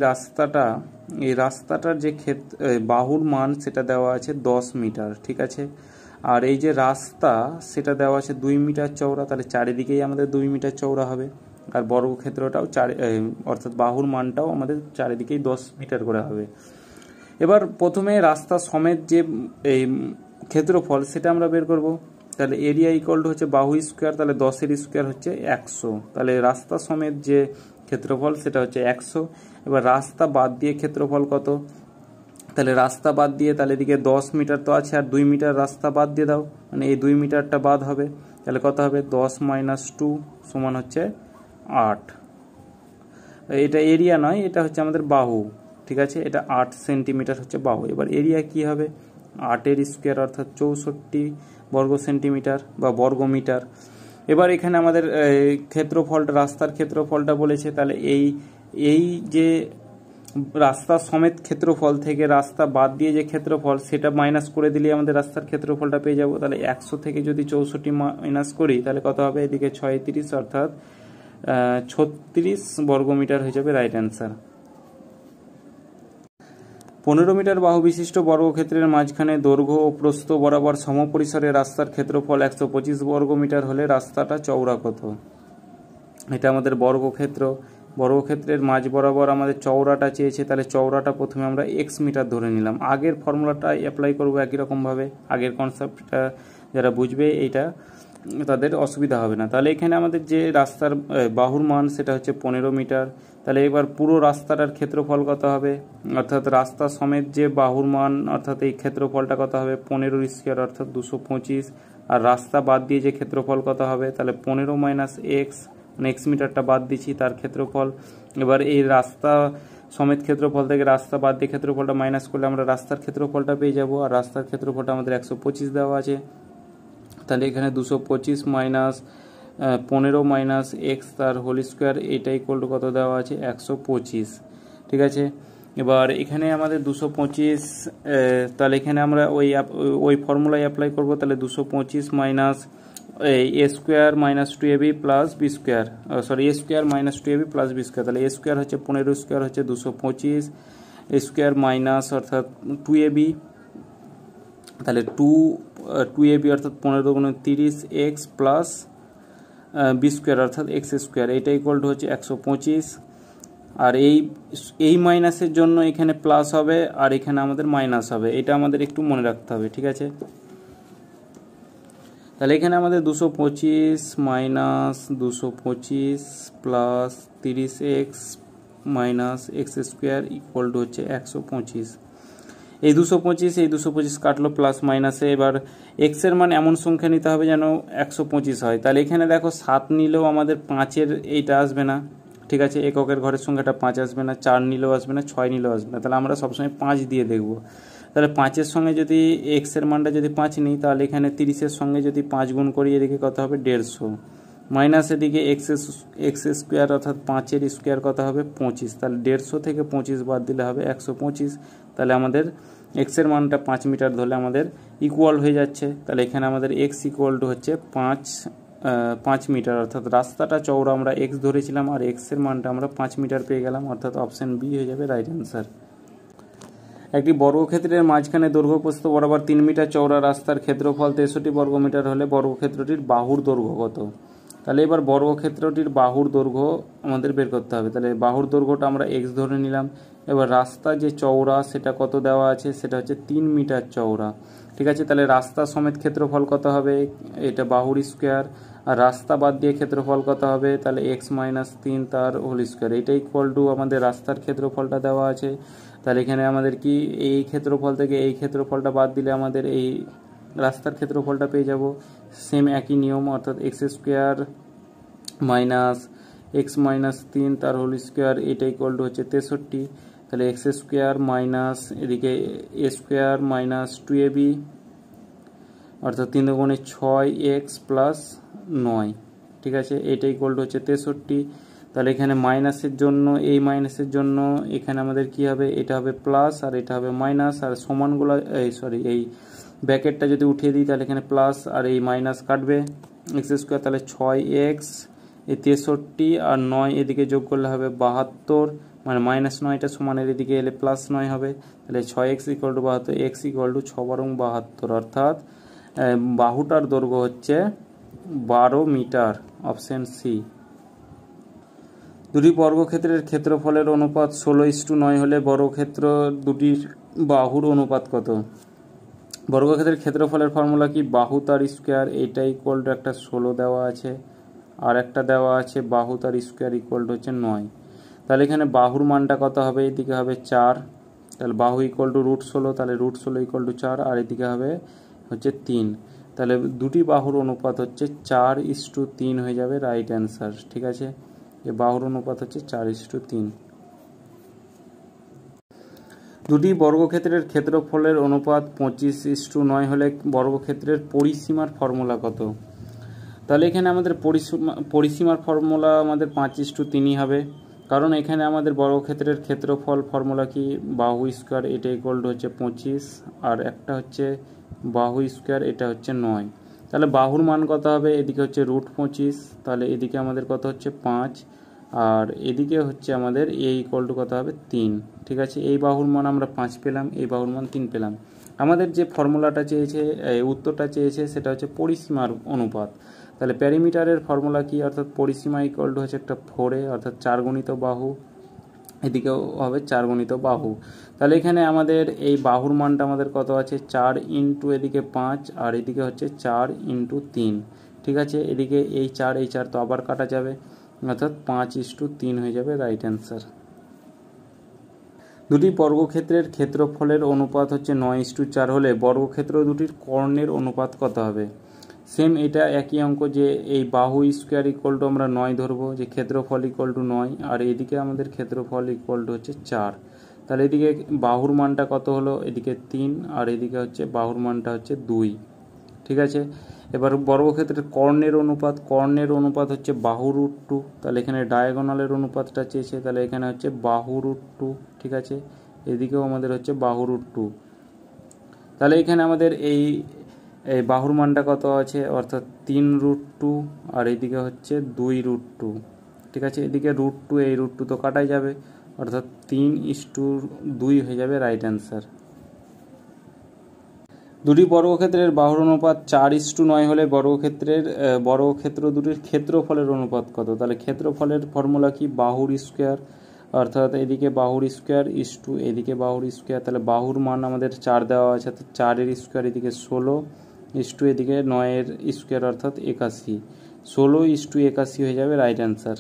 রাস্তাটার যে বাহুর মান সেটা দেওয়া আছে 10 মিটার। ঠিক আছে, আর এই যে রাস্তা সেটা দেওয়া আছে 2 মিটার চওড়া, তাহলে চারিদিকেই আমাদের 2 মিটার চওড়া হবে, আর বর্গক্ষেত্রটাও অর্থাৎ বাহুর মানটাও আমাদের চারিদিকেই 10 মিটার করে হবে। এবার প্রথমে রাস্তা সমেত যে এই ক্ষেত্রফল সেটা আমরা বের করব, তাহলে এরিয়া ইকুয়াল টু হচ্ছে বাহু স্কোয়ার, তাহলে 10-এর স্কোয়ার হচ্ছে 100, তাহলে রাস্তা সমেত যে ক্ষেত্রফল সেটা হচ্ছে 100। এবার রাস্তা বাদ দিয়ে ক্ষেত্রফল কত? তাহলে রাস্তা বাদ দিয়ে, তাহলে এদিকে 10 মিটার তো আছে আর 2 মিটার রাস্তা বাদ দিয়ে দাও, মানে এই 2 মিটারটা বাদ হবে, তাহলে কত হবে? 10 - 2 সমান হচ্ছে 8। এটা এরিয়া নয়, এটা হচ্ছে আমাদের বাহু। ঠিক আছে, এটা 8 সেন্টিমিটার হচ্ছে বাহু। এবার এরিয়া কি হবে? 8-এর স্কোয়ার অর্থাৎ 64 বর্গ সেন্টিমিটার বা বর্গমিটার। এবার এখানে আমাদের ক্ষেত্রফলটা রাস্তার ক্ষেত্রফলটা বলেছে, তাহলে এই যে রাস্তা সমেত ক্ষেত্রফল থেকে রাস্তা বাদ দিয়ে যে ক্ষেত্রফল সেটা মাইনাস করে দিলে আমাদের রাস্তার ক্ষেত্রফলটা পেয়ে যাব। তাহলে 100 থেকে যদি 64 মাইনাস করি তাহলে কত হবে? এদিকে 36 অর্থাৎ 36 বর্গমিটার হয়ে যাবে রাইট অ্যান্সার। 15 মিটার বাহু বিশিষ্ট বর্গক্ষেত্রের মাঝখানে দৈর্ঘ্য ও প্রস্থ বরাবর সমপরিসরে রাস্তার ক্ষেত্রফল 125 বর্গমিটার হলে রাস্তাটা চওড়া কত? এটা আমাদের বর্গক্ষেত্র। বর্গক্ষেত্রের মাঝ বরাবর আমাদের চওড়াটা চেয়েছে, তাহলে চওড়াটা প্রথমে আমরা এক্স মিটার ধরে নিলাম। আগের ফর্মুলাটা অ্যাপ্লাই করবো একই রকমভাবে, আগের কনসেপ্টটা যারা বুঝবে এইটা তাদের অসুবিধা হবে না। তাহলে এখানে আমাদের যে রাস্তার বাহুর মান সেটা হচ্ছে 15 মিটার, তাহলে এবার পুরো রাস্তাটার ক্ষেত্রফল কত হবে? অর্থাৎ রাস্তা সমেত যে বাহুর মান অর্থাৎ এই ক্ষেত্রফলটা কত হবে? 15 স্কোয়ার অর্থাৎ 225, আর রাস্তা বাদ দিয়ে যে ক্ষেত্রফল কত হবে? তাহলে 15 মাইনাস এক্স, মানে এক্স মিটারটা বাদ দিচ্ছি তার ক্ষেত্রফল। এবার এই রাস্তা সমেত ক্ষেত্রফল থেকে রাস্তা বাদ দিয়ে ক্ষেত্রফলটা মাইনাস করলে আমরা রাস্তার ক্ষেত্রফলটা পেয়ে যাব, আর রাস্তার ক্ষেত্রফলটা আমাদের 125 দেওয়া আছে। তাহলে এখানে 225 মাইনাস 15 মাইনাস এক্স তার হোল স্কোয়ার এটা ইকুয়াল টু কত দেওয়া আছে? 125। ঠিক আছে, এবার এখানে আমাদের 225, তাহলে এখানে আমরা ওই ফর্মুলায় অ্যাপ্লাই করব। তাহলে 225 minus a square minus 2ab plus b square, sorry a square minus 2ab plus b square, তাহলে এ স্কোয়ার হচ্ছে 15 স্কোয়ার হচ্ছে 225 স্কোয়ার মাইনাস অর্থাৎ 2ab, তাহলে 2ab অর্থাৎ 15 গুণ 30 এক্স প্লাস বি স্কোয়ার অর্থাৎ এক্স স্কোয়ার, এটা ইকুয়াল টু হচ্ছে 125। আর এই মাইনাসের জন্য এখানে প্লাস হবে আর এখানে আমাদের মাইনাস হবে, এটা আমাদের একটু মনে রাখতে হবে। ঠিক আছে, তাহলে এখানে আমাদের 225 minus 225 plus 30x minus x square equal to হচ্ছে 125। এই 225 এই 225 কাটলো প্লাস মাইনাসে। এবার এক্সের মান এমন সংখ্যা নিতে হবে যেন 125 হয়। তাহলে এখানে দেখো 7 নিলেও আমাদের 5-এর এইটা আসবে না, ঠিক আছে, এককের ঘরের সংখ্যাটা 5 আসবে না, 4 নিলেও আসবে না, 6 নিলেও আসবে না। তাহলে আমরা সবসময় 5 দিয়ে দেখব। তাহলে 5-এর সঙ্গে যদি এক্সের মানটা যদি 5 নিই, তাহলে এখানে 30-এর সঙ্গে যদি 5 গুণ করি, এদিকে কত হবে 150, মাইনাস এদিকে এক্স স্কোয়ার অর্থাৎ 5-এর স্কোয়ার কত হবে 25। তাহলে 150 থেকে 25 বাদ দিলে হবে 125। তাহলে আমাদের এক্সের মানটা 5 মিটার ধরলে আমাদের ইকুয়াল হয়ে যাচ্ছে। তাহলে এখানে আমাদের এক্স ইকুয়াল টু হচ্ছে 5 মিটার, অর্থাৎ রাস্তাটা চওড়া আমরা এক্স ধরেছিলাম আর এক্সের মানটা আমরা 5 মিটার পেয়ে গেলাম, অর্থাৎ অপশান বি হয়ে যাবে রাইট অ্যান্সার। একটি বর্গক্ষেত্রের মাঝখানে দৈর্ঘ্য প্রস্থ বরাবর 3 মিটার চওড়া রাস্তার ক্ষেত্রফল 63 বর্গমিটার হলে বর্গক্ষেত্রটির বাহুর দৈর্ঘ্য কত? তাহলে এবার বর্গক্ষেত্রটির বাহুর দৈর্ঘ্য আমাদের বের করতে হবে। তাহলে বাহুর দৈর্ঘ্যটা আমরা এক্স ধরে নিলাম। এবার রাস্তা যে চওড়া সেটা কত দেওয়া আছে, সেটা হচ্ছে 3 মিটার চওড়া, ঠিক আছে। তাহলে রাস্তা সমেত ক্ষেত্রফল কত হবে, এটা বাহুর স্কোয়ার, আর রাস্তা বাদ দিয়ে ক্ষেত্রফল কত হবে, তাহলে এক্স মাইনাস 3 তার হোল স্কোয়ার, এটা ইকুয়াল টু আমাদের রাস্তার ক্ষেত্রফলটা দেওয়া আছে। তাহলে এখানে আমাদের কি এই ক্ষেত্রফল থেকে এই ক্ষেত্রফলটা বাদ দিলে আমাদের এই রাস্তার ক্ষেত্রফলটা পেয়ে যাব। সেম একই নিয়ম, অর্থাৎ x square minus x minus 3 তার হোল স্কোয়ার, এটা ইকুয়াল টু হচ্ছে 63। তাহলে এক্স স্কোয়ার মাইনাস এদিকে এ স্কোয়ার মাইনাস 2ab, অর্থাৎ 3 দুগুণে 6x প্লাস 9, ঠিক আছে, এটা ইকুয়াল টু হচ্ছে 63। তাহলে এখানে মাইনাসের জন্য এই মাইনাসের জন্য এখানে আমাদের কি হবে, এটা হবে প্লাস আর এটা হবে মাইনাস, আর সমানগুলো এই ব্র্যাকেটটা যদি উঠিয়ে দিই তাহলে এখানে প্লাস আর এই মাইনাস কাটবে, এক্স স্কোয়ার তাহলে 6x এই 63 আর 9 এদিকে যোগ করলে হবে 72, মানে মাইনাস 9টা সমানের এদিকে এলে প্লাস 9 হবে। তাহলে 6x equal to 72, x equal to 6 বারং 72, অর্থাৎ বাহুটার দৈর্ঘ্য হচ্ছে 12 মিটার, অপশন সি। দুটি বর্গক্ষেত্রের ক্ষেত্রফলের অনুপাত 16:9 হলে বর্গক্ষেত্র দুটির বাহুর অনুপাত কত? বর্গক্ষেত্রের ক্ষেত্রফলের ফর্মুলা কি, বাহু তার স্কোয়ার, এটা ইকুয়াল টু একটা 16 দেওয়া আছে, আর একটা দেওয়া আছে বাহু তার স্কোয়ার ইকুয়াল টু হচ্ছে 9। তাহলে এখানে বাহুর মানটা কত হবে, এদিকে হবে 4, তাহলে বাহু ইকুয়াল টু √16, তাহলে √16 ইকুয়াল টু 4, আর এদিকে হবে হচ্ছে 3। তাহলে দুটি বাহুর অনুপাত হচ্ছে 4:3 হয়ে যাবে রাইট অ্যান্সার, ঠিক আছে। এই বাহুর অনুপাত হচ্ছে 4:3। দুটি বর্গক্ষেত্রের ক্ষেত্রফলের অনুপাত 25:9 হলে বর্গক্ষেত্রের পরিসীমার ফর্মুলা কত? তাহলে এখানে আমাদের পরিসীমার ফর্মুলা আমাদের 5:3 হবে, কারণ এখানে আমাদের বর্গক্ষেত্রের ক্ষেত্রফল ফর্মুলা কি, বাহু স্কোয়ার, এটা ইকুয়াল টু হচ্ছে 25, আর একটা হচ্ছে বাহু স্কোয়ার, এটা হচ্ছে 9। তাহলে বাহুর মান কত হবে, এদিকে হচ্ছে √25, তাহলে এদিকে আমাদের কত হচ্ছে 5, আর এদিকে হচ্ছে আমাদের এ ইকুয়াল টু কত হবে 3, ঠিক আছে। এই বাহুর মান আমরা 5 পেলাম, এই বাহুর মান 3 পেলাম। আমাদের যে ফর্মুলাটা চেয়েছে, উত্তরটা চেয়েছে, সেটা হচ্ছে পরিসীমার অনুপাত। তাহলে প্যারিমিটারের ফর্মুলা কি, অর্থাৎ পরিসীমা ইকুয়াল টু হচ্ছে একটা 4, অর্থাৎ 4 গুণিত বাহু, এদিকেও হবে 4 গুণিত বাহু। তাহলে এখানে আমাদের এই বাহুর মানটা আমাদের কত আছে, 4 ইন্টু এদিকে 5, আর এদিকে হচ্ছে 4 ইন্টু 3, ঠিক আছে। এদিকে এই 4 তো আবার কাটা যাবে, অর্থাৎ 5:3 হয়ে যাবে রাইট অ্যান্সার। দুটি বর্গক্ষেত্রের ক্ষেত্রফলের অনুপাত হচ্ছে 9:4 হলে বর্গক্ষেত্র দুটির কর্ণের অনুপাত কত হবে? সেম এটা একই অঙ্ক, যে এই বাহু স্কোয়ার ইকুয়াল টু আমরা 9 ধরবো, যে ক্ষেত্রফল ইকুয়াল টু 9, আর এদিকে আমাদের ক্ষেত্রফল ইকুয়াল টু হচ্ছে 4। তাহলে এদিকে বাহুর মানটা কত হলো, এদিকে 3, আর এদিকে হচ্ছে বাহুর মানটা হচ্ছে 2, ঠিক আছে। এবার বর্গক্ষেত্রের কর্ণের অনুপাত হচ্ছে বাহু √2, তাহলে এখানে ডায়াগোনালের অনুপাতটা চেয়েছে, তাহলে এখানে হচ্ছে বাহু √2, ঠিক আছে। এদিকেও আমাদের হচ্ছে বাহু √2। তাহলে এখানে আমাদের এই বাহুর মানটা কত আছে, অর্থাৎ 3√2, আর এদিকে হচ্ছে 2√2, ঠিক আছে। এদিকে √2 এই √2 তো কাটাই যাবে, অর্থাৎ 3:2 হয়ে যাবে রাইট অ্যান্সার। দুটি বর্গক্ষেত্রের বাহুর অনুপাত 4:9 হলে বর্গক্ষেত্র দুটির ক্ষেত্রফলের অনুপাত কত? তাহলে ক্ষেত্রফলের ফর্মুলা কি, বাহুর স্কোয়ার, অর্থাৎ এদিকে বাহুর স্কোয়ার ইস্টু এদিকে বাহুর স্কোয়ার। তাহলে বাহুর মান আমাদের 4 দেওয়া আছে, অর্থাৎ 4-এর স্কোয়ার এদিকে 16 ইস্টু এদিকে 9-এর স্কোয়ার, অর্থাৎ 81, 16:81 হয়ে যাবে রাইট অ্যান্সার।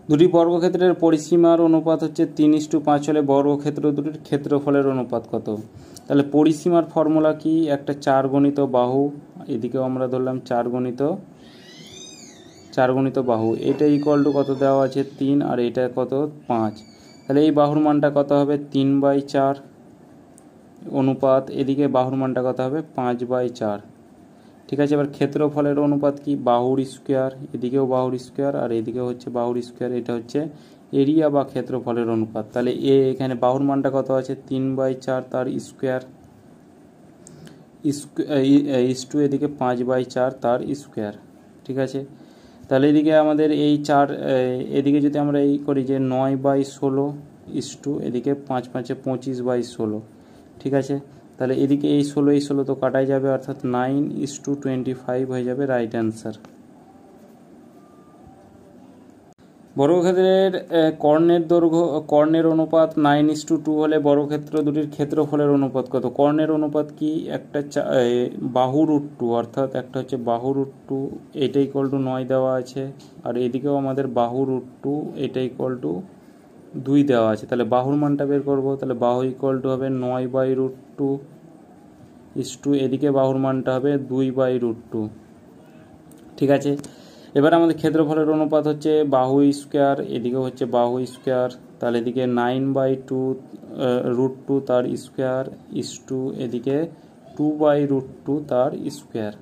দুটি বর্গক্ষেত্রের পরিসীমার অনুপাত হচ্ছে 3:5 হলে বর্গক্ষেত্র দুটির ক্ষেত্রফলের অনুপাত কত? তাহলে পরিসীমার ফর্মুলা কি? একটা 4 গণিত বাহু, এদিকেও আমরা ধরলাম 4 গণিত বাহু, এটা ইকুয়াল টু কত দেওয়া আছে 3, আর এটা কত 5। তাহলে এই বাহুর মানটা কত হবে 3/4 অনুপাত এদিকে বাহুর মানটা কত হবে 5/4। ঠিক আছে, এবার ক্ষেত্রফলের অনুপাত কি? বাহুর স্কোয়ার, এদিকেও বাহুর স্কোয়ার আর এদিকেও হচ্ছে বাহুর স্কোয়ার, এটা হচ্ছে এরিয়া বা ক্ষেত্রফলের অনুপাত। তাহলে এখানে বাহুর মানটা কত আছে 3/4 তার স্কোয়ার, ইস্টু এদিকে 5/4 তার স্কোয়ার। ঠিক আছে, তাহলে এদিকে আমাদের এই 4, এদিকে যদি আমরা এই করি যে 9/16 ইস্টু এদিকে 5 5 25/16। ঠিক আছে, তাহলে এদিকে এই 16 তো কাটাই যাবে, অর্থাৎ 9:25 হয়ে যাবে রাইট অ্যান্সার। বর্গক্ষেত্রের কর্ণের অনুপাত 9:2 হলে বর্গক্ষেত্র দুটির ক্ষেত্রফলের অনুপাত কত? কর্ণের অনুপাত কি? একটা বাহু √2, অর্থাৎ একটা হচ্ছে বাহু √2, এটা ইকুয়াল টু 9 দেওয়া আছে, আর এদিকেও আমাদের বাহু √2, এটা ইকুয়াল টু 2 দেওয়া আছে। তাহলে বাহুর মানটা বের করব, তাহলে বাহু ইকুয়াল টু হবে 9/√2 ইস্টু এদিকে বাহুর মানটা হবে 2/√2। ঠিক আছে, এবার আমাদের ক্ষেত্রফলের অনুপাত হচ্ছে বাহু স্কোয়ার, এদিকে হচ্ছে বাহু স্কোয়ার, তাহলে এদিকে 9/2 তার স্কোয়ার ইস্টু এদিকে 2/√2 তার স্কোয়ার।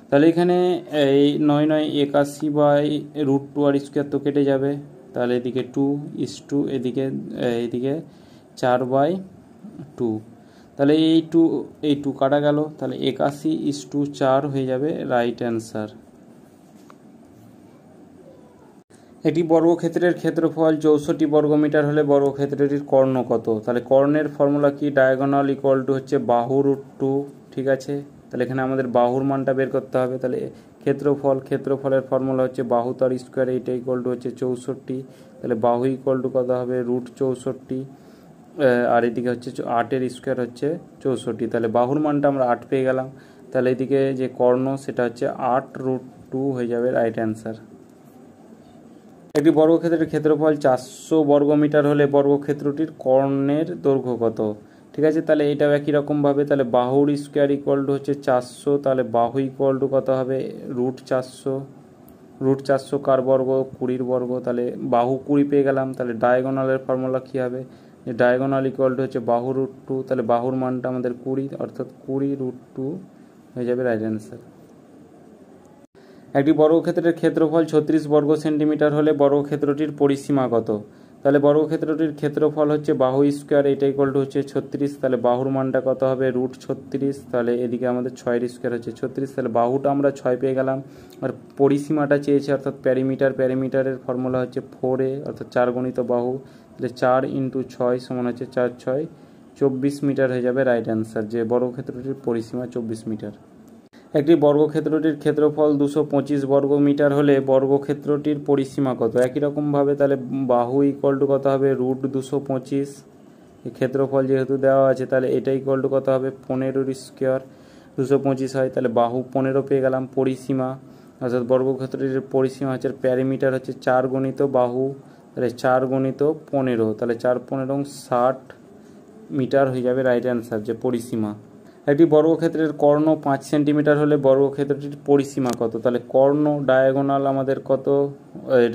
তাহলে এখানে এই 9 9 81/√2 আর স্কোয়ার তো কেটে যাবে, তাহলে এদিকে 2 ইস্টু এদিকে 4/2। তাহলে এই 2 কাটা গেল, তাহলে 81:4 হয়ে যাবে রাইট অ্যান্সার। একটি বর্গক্ষেত্রের ক্ষেত্রফল 64 বর্গমিটার হলে বর্গক্ষেত্রটির কর্ণ কত? তাহলে কর্ণের ফর্মুলা কি? ডায়াগোনাল ইকুয়াল টু হচ্ছে বাহু √2। ঠিক আছে, তাহলে এখানে আমাদের বাহুর মানটা বের করতে হবে। তাহলে ক্ষেত্রফলের ফর্মুলা হচ্ছে বাহু তার স্কোয়ার, এইটা ইকুয়াল টু হচ্ছে 64। তাহলে বাহু ইকুয়াল টু কত হবে √64, আর এদিকে হচ্ছে 8-এর স্কোয়ার হচ্ছে 64। তাহলে বাহুর মানটা আমরা 8 পেয়ে গেলাম, তাহলে এদিকে যে কর্ণ সেটা হচ্ছে 8√2 হয়ে যাবে রাইট অ্যান্সার। একটি বর্গক্ষেত্রের ক্ষেত্রফল 400 বর্গমিটার হলে বর্গক্ষেত্রটির কর্ণের দৈর্ঘ্য কত? ঠিক আছে, তাহলে এটাও একই রকমভাবে, তাহলে বাহুর স্কোয়ার ইকুয়াল টু হচ্ছে 400, তাহলে বাহু ইকুয়াল টু কত হবে √400। √400 কার বর্গ? 20 বর্গ, তাহলে বাহু 20 পেয়ে গেলাম। তাহলে ডায়াগোনালের ফর্মুলা কী হবে? যে ডায়াগোনাল ইকুয়াল টু হচ্ছে বাহু √2, তাহলে বাহুর মানটা আমাদের 20, অর্থাৎ 20√2 হয়ে যাবে রাইট অ্যান্সার। একটি বর্গক্ষেত্রের ক্ষেত্রফল 36 বর্গ সেন্টিমিটার হলে বর্গক্ষেত্রটির পরিসীমা কত? তাহলে বর্গক্ষেত্রটির ক্ষেত্রফল হচ্ছে বাহু স্কোয়ার, এটা ইকুয়াল টু হচ্ছে 36, তাহলে বাহুর মানটা কত হবে √36, তাহলে এদিকে আমাদের 6-এর স্কোয়ার হচ্ছে 36, তাহলে বাহুটা আমরা 6 পেয়ে গেলাম, আর পরিসীমাটা চেয়েছে অর্থাৎ প্যারিমিটারের ফর্মুলা হচ্ছে 4a, অর্থাৎ 4 গণিত বাহু, তাহলে 4 × 6 সমান হচ্ছে 4 6 24 মিটার হয়ে যাবে রাইট অ্যান্সার, যে বর্গক্ষেত্রটির পরিসীমা 24 মিটার। একটি বর্গক্ষেত্রটির ক্ষেত্রফল 225 বর্গমিটার হলে বর্গক্ষেত্রটির পরিসীমা কত? একই রকমভাবে তাহলে বাহু ইকুয়াল টু কত হবে √225, ক্ষেত্রফল যেহেতু দেওয়া আছে তাহলে এটা ইকুয়াল টু কত হবে 15-এর স্কোয়ার, 225 হয়, তাহলে বাহু 15 পেয়ে গেলাম। পরিসীমা অর্থাৎ বর্গক্ষেত্রটির পরিসীমা হচ্ছে প্যারিমিটার হচ্ছে 4 গণিত বাহু, তাহলে 4 × 15, তাহলে 4 15 60 মিটার হয়ে যাবে রাইট অ্যান্সার, যে পরিসীমা। একটি বর্গক্ষেত্রের কর্ণ 5 সেন্টিমিটার হলে বর্গক্ষেত্রটির পরিসীমা কত? তাহলে কর্ণ ডায়াগোনাল আমাদের কত?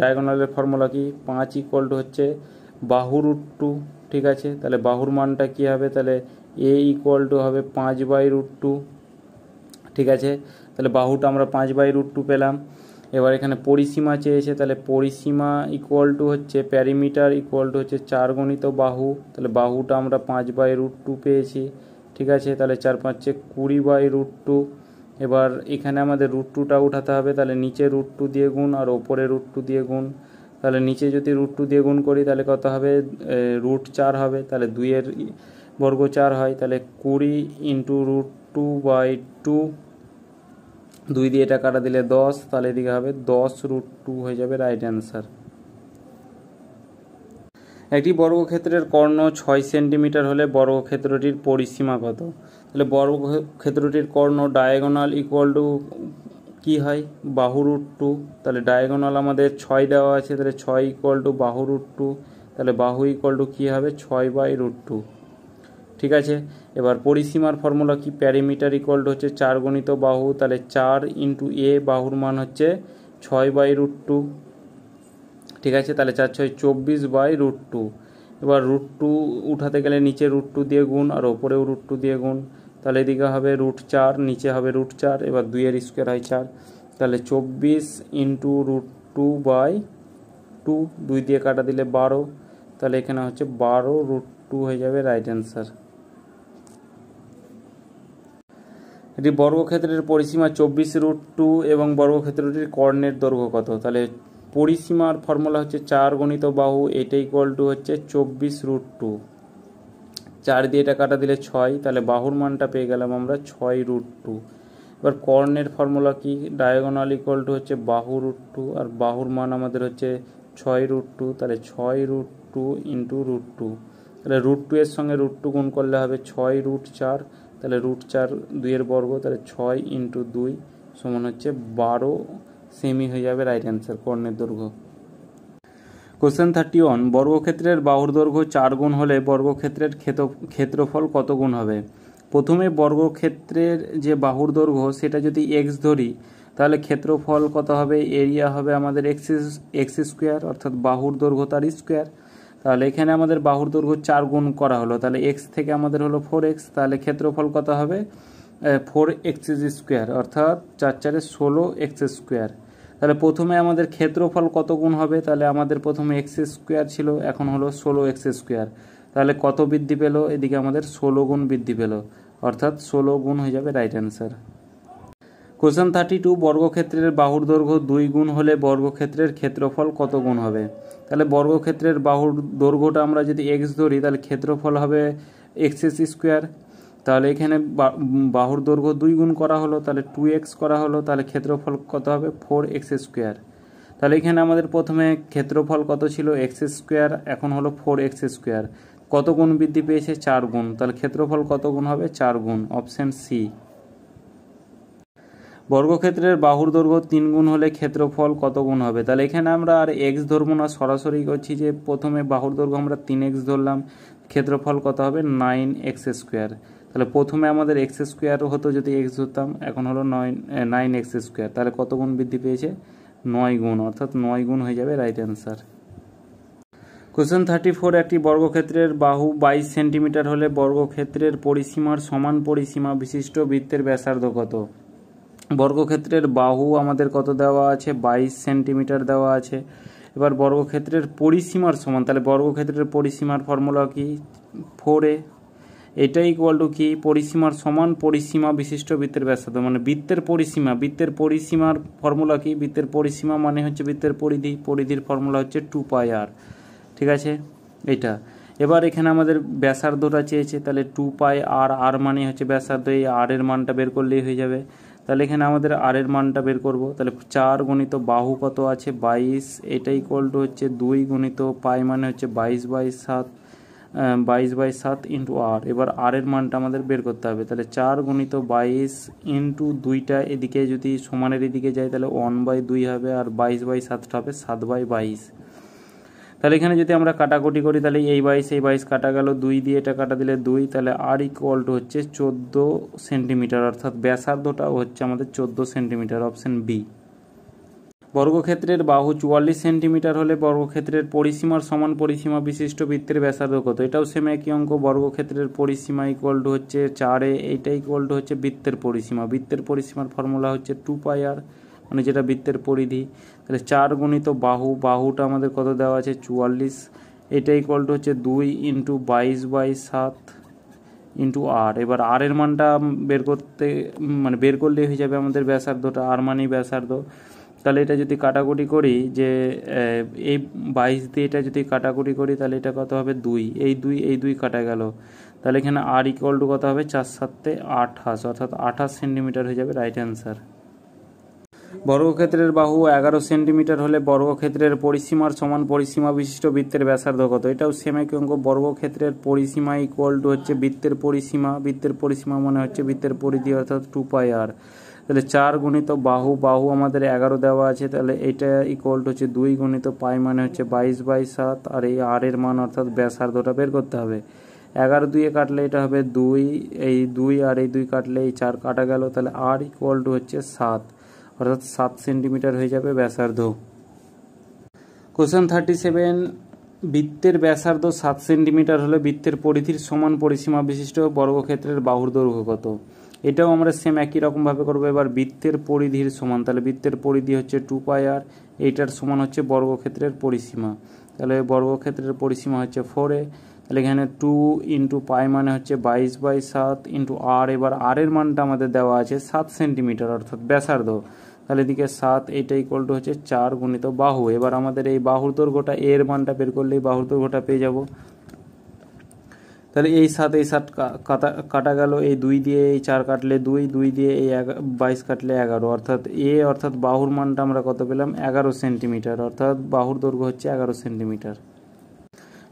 ডায়াগোনালের ফর্মুলা কি? 5 ইকুয়াল টু হচ্ছে বাহু √2। ঠিক আছে, তাহলে বাহুর মানটা কী হবে? তাহলে a ইকুয়াল টু হবে 5/√2। ঠিক আছে, তাহলে বাহুটা আমরা 5/√2 পেলাম। এবার এখানে পরিসীমা চেয়েছে, তাহলে পরিসীমা ইকুয়াল টু হচ্ছে প্যারিমিটার ইকুয়াল টু হচ্ছে 4 গণিত বাহু, তাহলে বাহুটা আমরা 5/√2 পেয়েছি। ঠিক আছে, তাহলে 4 5 20/√2। এবার এখানে আমাদের √2টা উঠাতে হবে, তাহলে নিচে √2 দিয়ে গুণ আর ওপরে √2 দিয়ে গুণ, তাহলে নিচে যদি √2 দিয়ে গুণ করি তাহলে কত হবে √4 হবে, তাহলে 2-এর বর্গ 4 হয়, তাহলে 20 × √2/2, 2 দিয়ে এটা কাটা দিলে 10, তাহলে এদিকে হবে 10√2 হয়ে যাবে রাইট অ্যান্সার। একটি বর্গক্ষেত্রের কর্ণ 6 সেন্টিমিটার হলে বর্গক্ষেত্রটির পরিসীমা কত? তাহলে বর্গক্ষেত্রটির কর্ণ ডায়াগোনাল ইকুয়াল টু কি হয় বাহু রুট 2, তাহলে ডায়াগোনাল আমাদের 6 দেওয়া আছে, তাহলে 6 ইকুয়াল টু বাহু রুট 2, তাহলে বাহু ইকুয়াল টু কী হবে 6/√2। ঠিক আছে, এবার পরিসীমার ফর্মুলা কি, প্যারিমিটার ইকুয়াল টু হচ্ছে 4 গণিত বাহু, তাহলে 4 ইন্টু এ, বাহুর মান হচ্ছে 6/√2। ঠিক আছে, তাহলে 4 6 24/√2। এবার √2 উঠাতে গেলে নিচে √2 দিয়ে গুণ আর ওপরেও √2 দিয়ে গুণ, তাহলে এদিকে হবে √4, নিচে হবে √4, এবার 2 এর স্কোয়ার হয় 4, তাহলে 24 ইন্টু √2/2, 2 দিয়ে কাটা দিলে 12, তাহলে এখানে হচ্ছে 12√2 হয়ে যাবে রাইট অ্যান্সার। এটি বর্গক্ষেত্রের পরিসীমা 24√2 এবং বর্গক্ষেত্রটির কর্ণের দৈর্ঘ্য কত, তাহলে পরিসীমার ফর্মুলা হচ্ছে 4 গণিত বাহু, এটা ইকুয়াল টু হচ্ছে 24√2, 4 দিয়ে এটা কাটা দিলে 6, তাহলে বাহুর মানটা পেয়ে গেলাম আমরা 6√2। এবার কর্ণের ফর্মুলা কি, ডায়াগোনাল ইকুয়াল টু হচ্ছে বাহু √2 আর বাহুর মান আমাদের হচ্ছে 6√2, তাহলে 6√2 ইন্টু √2, তাহলে √2 এর সঙ্গে √2 গুণ করলে হবে 6√4, তাহলে √4 2 এর বর্গ, তাহলে 6 ইন্টু 2 সমান হচ্ছে 12 সেমি হয়ে যাবে রাইট অ্যান্সার কর্ণের দৈর্ঘ্য। কোশ্চেন 31, বর্গক্ষেত্রের বাহুর দৈর্ঘ্য 4 গুণ হলে বর্গক্ষেত্রের ক্ষেত্রফল কত গুণ হবে। প্রথমে বর্গক্ষেত্রের যে বাহুর দৈর্ঘ্য সেটা যদি এক্স ধরি, তাহলে ক্ষেত্রফল কত হবে, এরিয়া হবে আমাদের এক্স স্কোয়ার, অর্থাৎ বাহুর দৈর্ঘ্য তার স্কোয়ার। তাহলে এখানে আমাদের বাহুর দৈর্ঘ্য 4 গুণ করা হলো, তাহলে এক্স থেকে আমাদের হলো 4x, তাহলে ক্ষেত্রফল কত হবে 4x স্কোয়ার, অর্থাৎ 4 4 16x স্কোয়ার। তাহলে প্রথমে আমাদের ক্ষেত্রফল কত গুণ হবে, তাহলে আমাদের প্রথমে এক্স স্কোয়ার ছিল, এখন হলো 16x স্কোয়ার, তাহলে কত বৃদ্ধি পেল, এদিকে আমাদের 16 গুণ বৃদ্ধি পেল, অর্থাৎ 16 গুণ হয়ে যাবে রাইট অ্যান্সার। কোশ্চেন 32, বর্গক্ষেত্রের বাহুর দৈর্ঘ্য 2 গুণ হলে বর্গক্ষেত্রের ক্ষেত্রফল কত গুণ হবে। তাহলে বর্গক্ষেত্রের বাহুর দৈর্ঘ্যটা আমরা যদি এক্স ধরি, তাহলে ক্ষেত্রফল হবে এক্স স্কোয়ার, তাহলে এখানে বাহুর দৈর্ঘ্য 2 গুণ করা হলো, তাহলে 2x করা হলো, তাহলে ক্ষেত্রফল কত হবে 4x স্কোয়ার। তাহলে এখানে আমাদের প্রথমে ক্ষেত্রফল কত ছিল এক্স স্কোয়ার, এখন হলো 4x স্কোয়ার, কত গুণ বৃদ্ধি পেয়েছে 4 গুণ, তাহলে ক্ষেত্রফল কত গুণ হবে 4 গুণ, অপশন সি। বর্গক্ষেত্রের বাহুর দৈর্ঘ্য 3 গুণ হলে ক্ষেত্রফল কত গুণ হবে, তাহলে এখানে আমরা আর এক্স ধরবো না, সরাসরি করছি যে প্রথমে বাহুর দৈর্ঘ্য আমরা 3x ধরলাম, ক্ষেত্রফল কত হবে 9x স্কোয়ার, তাহলে প্রথমে আমাদের এক্স স্কোয়ার হতো যদি এক্স ধরতাম, এখন হলো 9x স্কোয়ার, তাহলে কত গুণ বৃদ্ধি পেয়েছে 9 গুণ, অর্থাৎ 9 গুণ হয়ে যাবে রাইট অ্যান্সার। কোশ্চেন 34, একটি বর্গক্ষেত্রের বাহু 22 সেন্টিমিটার হলে বর্গক্ষেত্রের পরিসীমার সমান পরিসীমা বিশিষ্ট বৃত্তের ব্যাসার্ধ কত। বর্গক্ষেত্রের বাহু আমাদের কত দেওয়া আছে 22 সেন্টিমিটার দেওয়া আছে, এবার বর্গক্ষেত্রের পরিসীমার সমান, তাহলে বর্গক্ষেত্রের পরিসীমার ফর্মুলা কি 4a, এটাই ইকুয়াল টু কি পরিসীমার সমান পরিসীমা বিশিষ্ট বৃত্তের ব্যাসার্ধ, মানে বৃত্তের পরিসীমা, বৃত্তের পরিসীমার ফর্মুলা কি, বৃত্তের পরিসীমা মানে হচ্ছে বৃত্তের পরিধি, পরিধির ফর্মুলা হচ্ছে 2πr। ঠিক আছে এইটা, এবার এখানে আমাদের ব্যাসার্ধটা চেয়েছে, তাহলে 2πr, আর মানে হচ্ছে ব্যাসার্ধ, এই আর এর মানটা বের করলেই হয়ে যাবে, তাহলে এখানে আমাদের আর এর মানটা বের করব, তাহলে 4 গুণিত বাহু কত আছে 22, এটা ইকুয়াল টু হচ্ছে 2 গুণিত পাই মানে হচ্ছে 22/7 ইন্টু আর, এবার আর এর মানটা আমাদের বের করতে হবে, তাহলে 4 গুণিত 22 ইন্টু 2টা এদিকে যদি সমানের এদিকে যায় তাহলে 1/2 হবে, আর 22/7টা হবে 7/22। তাহলে এখানে যদি আমরা কাটাকুটি করি, তাহলে এই 22 কাটা গেল, 2 দিয়ে এটা কাটা দিলে 2, তাহলে আর ইকুয়াল টু হচ্ছে 14 সেন্টিমিটার, অর্থাৎ ব্যাসার্ধটা হচ্ছে আমাদের 14 সেন্টিমিটার, অপশন বি। বর্গক্ষেত্রের বাহু 44 সেন্টিমিটার হলে বর্গক্ষেত্রের পরিসীমার সমান পরিসীমা বিশিষ্ট বৃত্তের ব্যাসার্ধ কত। এটাও সেম একই অঙ্ক, বর্গক্ষেত্রের পরিসীমা ইকুয়াল টু হচ্ছে 4a, এইটা ইকুয়াল টু হচ্ছে বৃত্তের পরিসীমা, বৃত্তের পরিসীমার ফর্মুলা হচ্ছে 2πr, মানে যেটা বৃত্তের পরিধি, তাহলে 4 গুণিত বাহু, বাহুটা আমাদের কত দেওয়া আছে 44, এটা ইকুয়াল টু হচ্ছে 2 ইন্টু 22/7 ইন্টু আর, এবার আর এর মানটা বের করলেই হয়ে যাবে আমাদের ব্যাসার্ধটা, আর মানেই ব্যাসার্ধ, তাহলে এটা যদি কাটাকুটি করি যে এই 22 দিয়ে এটা যদি কাটাকুটি করি তাহলে এটা কত হবে 2, এই 2 কাটা গেল, তাহলে এখানে আর ইকুয়াল টু কত হবে 4 7 28, অর্থাৎ 28 সেন্টিমিটার হয়ে যাবে রাইট অ্যান্সার। বর্গক্ষেত্রের বাহু 11 সেন্টিমিটার হলে বর্গক্ষেত্রের পরিসীমার সমান পরিসীমা বিশিষ্ট বৃত্তের ব্যাসার্ধ কত। এটাও সেম একই অঙ্ক, বর্গক্ষেত্রের পরিসীমা ইকুয়াল টু হচ্ছে বৃত্তের পরিসীমা, বৃত্তের পরিসীমা মানে হচ্ছে বৃত্তের পরিধি, অর্থাৎ 2πr, তাহলে 4 গুণিত বাহু, বাহু আমাদের 11 দেওয়া আছে, তাহলে এটা ইকুয়াল টু হচ্ছে 2 গুণিত পাই মানে হচ্ছে 22/7, আর এই আর এর মান অর্থাৎ ব্যাসার্ধটা বের করতে হবে। 11 2-এ কাটলে এটা হবে 2, এই 2 আর এই 2 কাটলে এই 4 কাটা গেল, তাহলে আর ইকুয়াল টু হচ্ছে 7, অর্থাৎ 7 সেন্টিমিটার হয়ে যাবে ব্যাসার্ধ। কোশ্চেন 37, বৃত্তের ব্যাসার্ধ 7 সেন্টিমিটার হলে বৃত্তের পরিধির সমান পরিসীমা বিশিষ্ট বর্গক্ষেত্রের বাহুর দৈর্ঘ্য কত? এটাও আমরা সেম একই রকমভাবে করবো। এবার বৃত্তের পরিধির সমান, তাহলে বৃত্তের পরিধি হচ্ছে 2πr, এইটার সমান হচ্ছে বর্গক্ষেত্রের পরিসীমা, তাহলে বর্গক্ষেত্রের পরিসীমা হচ্ছে 4a, তাহলে এখানে 2 ইন্টু পাই মানে হচ্ছে 22/7 ইন্টু আর, এবার আর এর মানটা আমাদের দেওয়া আছে 7 সেন্টিমিটার অর্থাৎ ব্যাসার্ধ, তাহলে এদিকে 7, এইটা ইকুয়াল টু হচ্ছে 4 গুণিত বাহু। এবার আমাদের এই বাহুর দৈর্ঘ্যটা এর মানটা বের করলেই বাহুর দৈর্ঘ্যটা পেয়ে যাব। তাহলে এই 7 এই 7 কাটা গেল, এই 2 দিয়ে এই 4 কাটলে 2, 2 দিয়ে এই 22 কাটলে 11, অর্থাৎ অর্থাৎ বাহুর মানটা আমরা কত পেলাম? 11 সেন্টিমিটার, অর্থাৎ বাহুর দৈর্ঘ্য হচ্ছে 11 সেন্টিমিটার।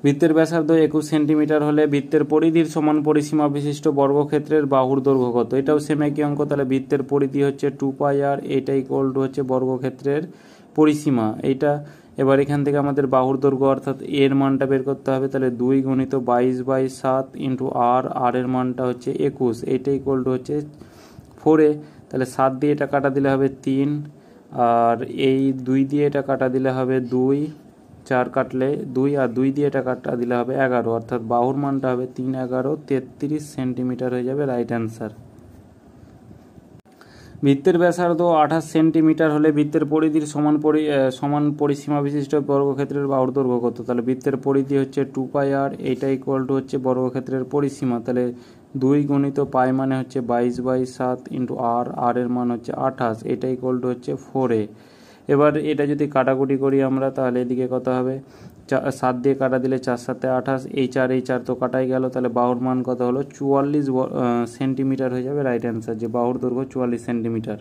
বৃত্তের ব্যাসার্ধ 21 সেন্টিমিটার হলে বৃত্তের পরিধির সমান পরিসীমা বিশিষ্ট বর্গক্ষেত্রের বাহুর দৈর্ঘ্য কত? এটাও সেম একই অঙ্ক, তাহলে বৃত্তের পরিধি হচ্ছে 2πr, এইটা ইকুয়াল টু হচ্ছে বর্গক্ষেত্রের পরিসীমা এইটা। এবার এখান থেকে আমাদের বাহুর দৈর্ঘ্য অর্থাৎ এর মানটা বের করতে হবে, তাহলে 2 গুণিত 22/7 ইন্টু আর, আর এর মানটা হচ্ছে 21, এইটা ইকুয়াল টু হচ্ছে 4a, তাহলে 7 দিয়ে এটা কাটা দিলে হবে 3, আর এই 2 দিয়ে এটা কাটা দিলে হবে 2, 4 কাটলে 2, আর 2 দিয়ে এটা কাটা দিলে হবে 11, অর্থাৎ বাহুর মানটা হবে 3, 11, 33 সেন্টিমিটার হয়ে যাবে রাইট অ্যান্সার। বৃত্তের ব্যাসার্ধ 28 সেন্টিমিটার হলে বৃত্তের পরিধির সমান পরিসীমা বিশিষ্ট বর্গক্ষেত্রের বাহুর দৈর্ঘ্য কত? তাহলে বৃত্তের পরিধি হচ্ছে 2πr, এইটা ইকুয়াল টু হচ্ছে বর্গক্ষেত্রের পরিসীমা, তাহলে 2 গুণিত পাই মানে হচ্ছে 22/7 ইন্টু আর, আর এর মান হচ্ছে 28, এটা ইকুয়াল টু হচ্ছে 4a। এবার এটা যদি কাটাকুটি করি আমরা, তাহলে এদিকে কত হবে? 7 দিয়ে কাটা দিলে 4 7 28, এই 4 তো কাটাই গেল, তাহলে বাহুর মান কত হলো? 44 সেন্টিমিটার হয়ে যাবে রাইট অ্যান্সার, যে বাহুর দৈর্ঘ্য 44 সেন্টিমিটার।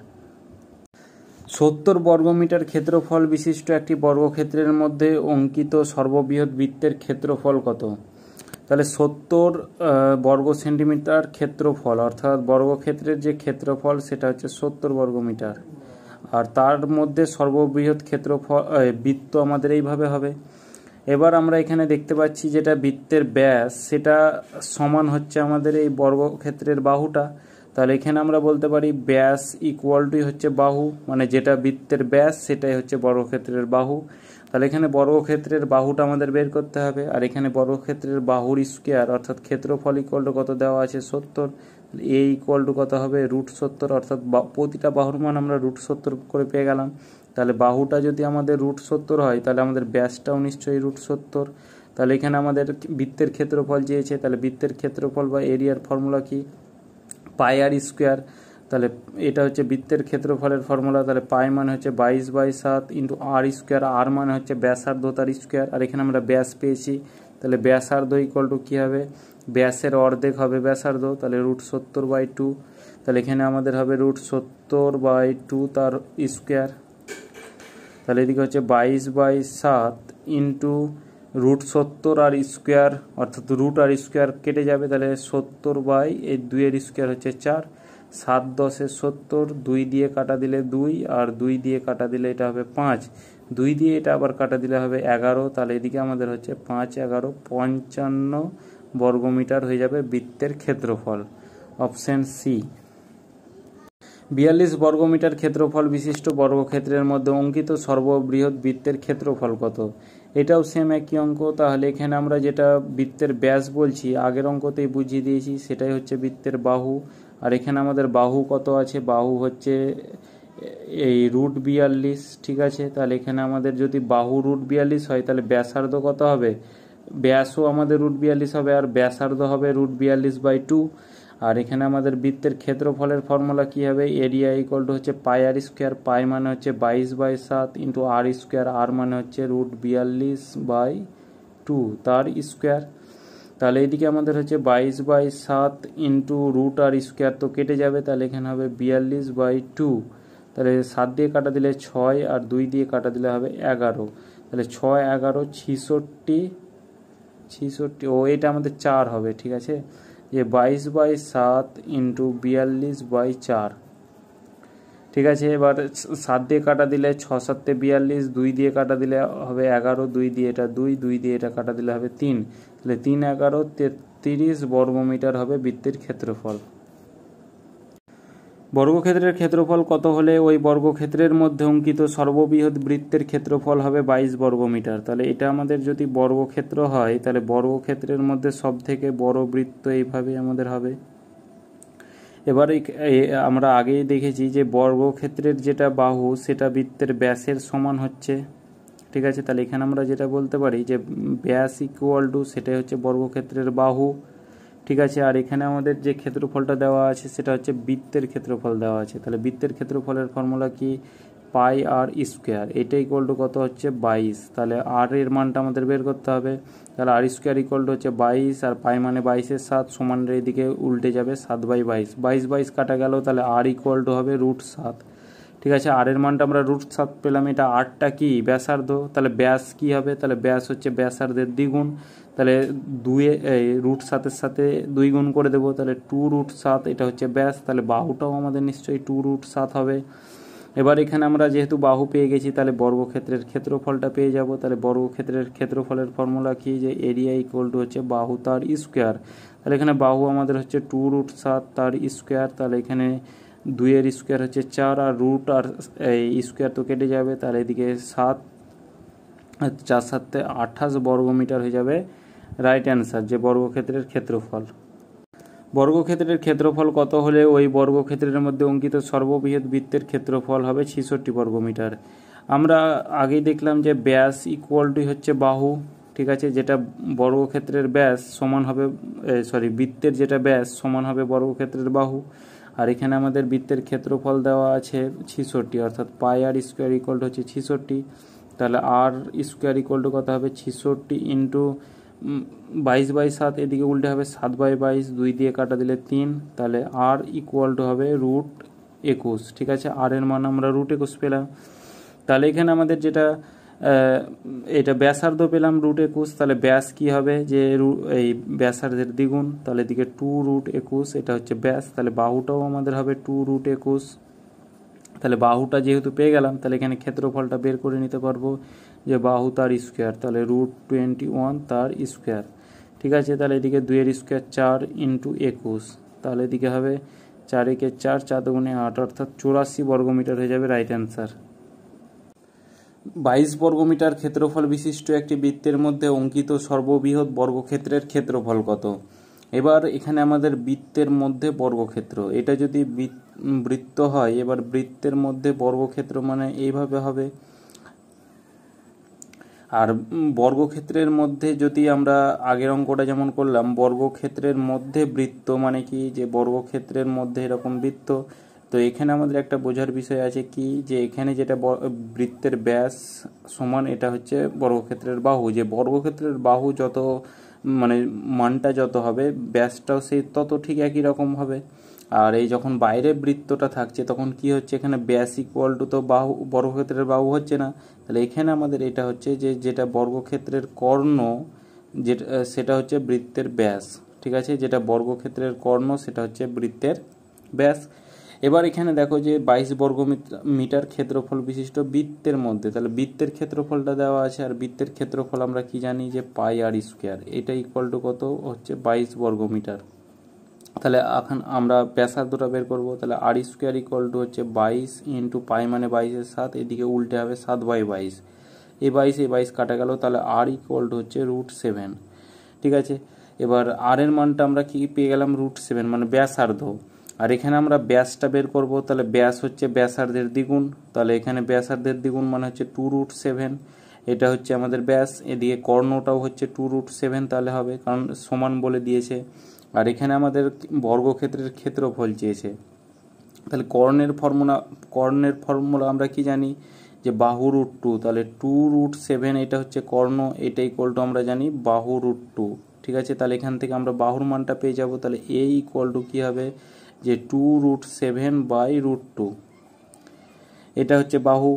70 বর্গমিটার ক্ষেত্রফল বিশিষ্ট একটি বর্গক্ষেত্রের মধ্যে অঙ্কিত সর্ববৃহৎ বৃত্তের ক্ষেত্রফল কত? তাহলে 70 বর্গ সেন্টিমিটার ক্ষেত্রফল, অর্থাৎ বর্গক্ষেত্রের যে ক্ষেত্রফল সেটা হচ্ছে 70 বর্গমিটার, আর তার মধ্যে সর্ববৃহৎ ক্ষেত্রফল বৃত্ত আমাদের এইভাবে হবে। এবার আমরা এখানে দেখতে পাচ্ছি যেটা বৃত্তের ব্যাস সেটা সমান হচ্ছে আমাদের এই বর্গক্ষেত্রের বাহুটা, তাহলে এখানে আমরা বলতে পারি ব্যাস ইকুয়াল টু হচ্ছে বাহু, মানে যেটা বৃত্তের ব্যাস সেটাই হচ্ছে বর্গক্ষেত্রের বাহু। তাহলে এখানে বর্গক্ষেত্রের বাহুটা আমাদের বের করতে হবে, আর এখানে বর্গক্ষেত্রের বাহুর স্কোয়ার অর্থাৎ ক্ষেত্রফল ইকুয়াল টু কত দেওয়া আছে? 70, এ ইকুয়াল টু কত হবে? √70, অর্থাৎ প্রতিটা বাহুর মান আমরা √70 করে পেয়ে গেলাম। তাহলে বাহুটা যদি আমাদের √70 হয়, তাহলে আমাদের ব্যাসটাও নিশ্চয়ই √70। তাহলে এখানে আমাদের বৃত্তের ক্ষেত্রফল চেয়েছে, তাহলে বৃত্তের ক্ষেত্রফল বা এরিয়ার ফর্মুলা কি? পাই আর স্কোয়ার। তাহলে এটা হচ্ছে বৃত্তের ক্ষেত্রফলের ফর্মুলা, তাহলে পাই মানে হচ্ছে 22/7 ইন্টু আর স্কোয়ার, আর মানে হচ্ছে ব্যাসার্ধতার স্কোয়ার, আর এখানে আমরা ব্যাস পেয়েছি, তাহলে ব্যাসার্ধ ইকুয়াল টু কী হবে? ব্যাসের অর্ধেক হবে ব্যাসার্ধ, তাহলে √70/2, তাহলে এখানে আমাদের হবে √70/2 তার স্কোয়ার, তাহলে এদিকে হচ্ছে 22/7 ইন্টু √70 আর স্কোয়ার, অর্থাৎ রুট আর স্কোয়ার কেটে যাবে, তাহলে 70 এই 2 স্কোয়ার হচ্ছে 4, 7 10 70, 2 দিয়ে কাটা দিলে 2, আর 2 দিয়ে কাটা দিলে এটা হবে 5, 2 দিয়ে এটা আবার কাটা দিলে হবে 11, তাহলে এদিকে আমাদের হচ্ছে 5 11 55 বর্গমিটার হয়ে যাবে বৃত্তের ক্ষেত্রফল, অপশন সি। 42 বর্গমিটার ক্ষেত্রফল বিশিষ্ট বর্গক্ষেত্রের মধ্যে অঙ্কিত সর্ববৃহৎ বৃত্তের ক্ষেত্রফল কত? এটাও সেম একই অঙ্ক, তাহলে এখানে আমরা যেটা বৃত্তের ব্যাস বলছি আগের অঙ্কতেই বুঝিয়ে দিয়েছি, সেটাই হচ্ছে বৃত্তের বাহু, আর এখানে আমাদের বাহু কত আছে? বাহু হচ্ছে এই √42, ঠিক আছে। তাহলে এখানে আমাদের যদি বাহু √42 হয়, তাহলে ব্যাসার্ধ কত হবে? ব্যাসও আমাদের √42 হবে, আর ব্যাসার্ধ হবে √42/2, আর এখানে আমাদের বৃত্তের ক্ষেত্রফলের ফর্মুলা কী হবে? এরিয়া ইকুয়াল টু হচ্ছে পাই আর স্কোয়ার, পাই মানে হচ্ছে 22/7 ইন্টু আর স্কোয়ার, আর মানে হচ্ছে √42/2 তার স্কোয়ার। তাহলে এদিকে আমাদের হচ্ছে 22/7 ইন্টু রুট আর স্কোয়ার তো কেটে যাবে, তাহলে এখানে হবে 42/2, তাহলে 7 দিয়ে কাটা দিলে 6, আর 2 দিয়ে কাটা দিলে হবে 11, তাহলে 6 11 66, ও এটা আমাদের 4 হবে, ঠিক আছে, যে 22/7 ইন্টু 42/4, ঠিক আছে। এবার 7 দিয়ে কাটা দিলে 6 7 42, 2 দিয়ে কাটা দিলে হবে 11, 2 দিয়ে এটা 2, 2 দিয়ে এটা কাটা দিলে হবে 3, তাহলে 3 11 33 বর্গমিটার হবে বৃত্তের ক্ষেত্রফল। বর্গক্ষেত্রের ক্ষেত্রফল কত হলে ওই বর্গক্ষেত্রের মধ্যে অঙ্কিত সর্ববৃহৎ বৃত্তের ক্ষেত্রফল হবে 22 বর্গমিটার। তাহলে এটা আমাদের যদি বর্গক্ষেত্র হয় তাহলে বর্গক্ষেত্রের মধ্যে সব থেকে বড় বৃত্ত এইভাবে আমাদের হবে। এবার আমরা আগেই দেখেছি যে বর্গক্ষেত্রের যেটা বাহু সেটা বৃত্তের ব্যাসের সমান হচ্ছে। ঠিক আছে, তাহলে এখানে আমরা যেটা বলতে পারি যে ব্যাস ইকুয়াল টু সেটাই হচ্ছে বর্গক্ষেত্রের বাহু। ঠিক আছে, আর এখানে আমাদের যে ক্ষেত্রফলটা দেওয়া আছে সেটা হচ্ছে বৃত্তের ক্ষেত্রফল দেওয়া আছে। তাহলে বৃত্তের ক্ষেত্রফলের ফর্মুলা কি, পাই আর স্কোয়ার, এটা ইকুয়াল টু কত হচ্ছে 22। তাহলে আর এর মানটা আমাদের বের করতে হবে। তাহলে আর স্কোয়ার ইকুয়াল টু হচ্ছে 22, আর পাই মানে 22-এর 7 সমান এদিকে উল্টে যাবে 7/22, 22 কাটা গেল, তাহলে আর ইকুয়াল টু হবে √7। ঠিক আছে, আর এর মানটা আমরা √7 পেলাম। এটা আরটা কি ব্যাসার্ধ, তাহলে ব্যাস কি হবে, তাহলে ব্যাস হচ্ছে ব্যাসার্ধের দ্বিগুণ। তাহলে 2 √7-এর সাথে 2 গুণ করে দেবো, তাহলে 2√7, এটা হচ্ছে ব্যাস। তাহলে বাহুটাও আমাদের নিশ্চয়ই 2√7 হবে। এবার এখানে আমরা যেহেতু বাহু পেয়ে গেছি তাহলে বর্গক্ষেত্রের ক্ষেত্রফলটা পেয়ে যাব। তাহলে বর্গক্ষেত্রের ক্ষেত্রফলের ফর্মুলা কি, যে এরিয়া ইকুয়াল টু হচ্ছে বাহু তার স্কোয়ার। তাহলে এখানে বাহু আমাদের হচ্ছে 2√7 তার স্কোয়ার। তাহলে এখানে 2-এর স্কোয়ার হচ্ছে 4, আর রুট আর এই স্কোয়ার তো কেটে যাবে। তাহলে এদিকে 7, 4 7 28 বর্গমিটার হয়ে যাবে রাইট অ্যান্সার, যে বর্গক্ষেত্রের ক্ষেত্রফল। বর্গক্ষেত্রের ক্ষেত্রফল কত হলে ওই বর্গক্ষেত্রের মধ্যে অঙ্কিত সর্ববৃহৎ বৃত্তের ক্ষেত্রফল হবে 66 বর্গমিটার। আমরা আগেই দেখলাম যে ব্যাস ইকুয়াল টু হচ্ছে বাহু। ঠিক আছে, যেটা বর্গক্ষেত্রের ব্যাস সমান হবে, বৃত্তের যেটা ব্যাস সমান হবে বর্গক্ষেত্রের বাহু। আর এখানে আমাদের বৃত্তের ক্ষেত্রফল দেওয়া আছে 66, অর্থাৎ পাই আর স্কোয়ার ইকুয়াল টু হচ্ছে 66। তাহলে আর স্কোয়ার ইকুয়াল টু কত হবে, 66 ইন্টু 22/7, এদিকে উল্টে হবে 7/22, 2 দিয়ে কাটা দিলে 3, তাহলে আর ইকুয়াল টু হবে √21। ঠিক আছে, আর এর মান আমরা √21 পেলাম। তাহলে এখানে আমাদের যেটা এটা ব্যাসার্ধ পেলাম √21, তাহলে ব্যাস কি হবে, যে এই ব্যাসার্ধের দ্বিগুণ, তাহলে এদিকে 2√21, এটা হচ্ছে ব্যাস। তাহলে বাহুটাও আমাদের হবে 2√21। তাহলে বাহুটা যেহেতু পেয়ে গেলাম তাহলে এখানে ক্ষেত্রফলটা বের করে নিতে পারবো, যে বাহু তার স্কোয়ার, তাহলে √21 তার স্কোয়ার। ঠিক আছে, তাহলে এদিকে 2-এর স্কোয়ার 4 ইন্টু 21, তাহলে এদিকে হবে 4 একে 4, 4 দুগুণে 8, অর্থাৎ 84 বর্গমিটার হয়ে যাবে রাইট অ্যান্সার। 22 বর্গমিটার ক্ষেত্রফল বিশিষ্ট একটি বৃত্তের মধ্যে অঙ্কিত সর্ববৃহৎ বর্গক্ষেত্রের ক্ষেত্রফল কত। এবার এখানে আমাদের বৃত্তের মধ্যে বর্গক্ষেত্র, এটা যদি বৃত্ত হয়, এবার বৃত্তের মধ্যে বর্গক্ষেত্র মানে এইভাবে হবে। আর বর্গক্ষেত্রের মধ্যে যদি আমরা আগের অঙ্কটা যেমন করলাম, বর্গক্ষেত্রের মধ্যে বৃত্ত মানে কি, যে বর্গক্ষেত্রের মধ্যে এরকম বৃত্ত। তো এখানে আমাদের একটা বোঝার বিষয় আছে কি, যে এখানে যেটা বৃত্তের ব্যাস সমান, এটা হচ্ছে বর্গক্ষেত্রের বাহু। যে বর্গক্ষেত্রের বাহু যত মানে মানটা যত হবে, ব্যাসটাও সেই তত ঠিক একই রকম হবে। আর এই যখন বাইরে বৃত্তটা থাকছে তখন কি হচ্ছে, এখানে ব্যাস ইকুয়াল টু তো বাহু, বর্গক্ষেত্রের বাহু হচ্ছে না। তাহলে এখানে আমাদের এটা হচ্ছে যে যেটা বর্গক্ষেত্রের কর্ণ, যেটা সেটা হচ্ছে বৃত্তের ব্যাস। ঠিক আছে, যেটা বর্গক্ষেত্রের কর্ণ সেটা হচ্ছে বৃত্তের ব্যাস। এবার এখানে দেখো যে 22 বর্গমিটার ক্ষেত্রফল বিশিষ্ট বৃত্তের মধ্যে, তাহলে বৃত্তের ক্ষেত্রফলটা দেওয়া আছে, আর বৃত্তের ক্ষেত্রফল আমরা কি জানি, যে পাই আর স্কোয়ার, এটা ইকুয়াল টু কত হচ্ছে 22 বর্গমিটার। তাহলে এখন আমরা ব্যাসার্ধটা বের করব। তাহলে আর স্কোয়ার ইকুয়াল টু হচ্ছে 22 ইন্টু পাই মানে 22-এর 7, এদিকে উল্টে হবে 7/22, এই 22 কাটা গেল, তাহলে আর ইকুয়াল টু হচ্ছে √7। ঠিক আছে, এবার আর এর মানটা আমরা কি পেয়ে গেলাম, √7 মানে ব্যাসার্ধ। আর এখানে আমরা ব্যাসটা বের করব, তাহলে ব্যাস হচ্ছে ব্যাসার্ধের দ্বিগুণ, তাহলে এখানে ব্যাসার্ধের দ্বিগুণ মানে হচ্ছে 2√7, এটা হচ্ছে আমাদের ব্যাস। এদিকে কর্ণটাও হচ্ছে 2√7 তাহলে হবে, কারণ সমান বলে দিয়েছে। আর এখানে আমাদের বর্গক্ষেত্রের ক্ষেত্রফল চেয়েছে, তাহলে কর্ণের ফর্মুলা আমরা কি জানি, যে বাহু √2, তাহলে 2√7, এটা হচ্ছে কর্ণ, এটা ইকুয়াল টু আমরা জানি বাহু √2। ঠিক আছে, তাহলে এখান থেকে আমরা বাহুর মানটা পেয়ে যাব। তাহলে এ ইকুয়াল টু কী হবে, যে 2√7/√2, এটা হচ্ছে বাহু।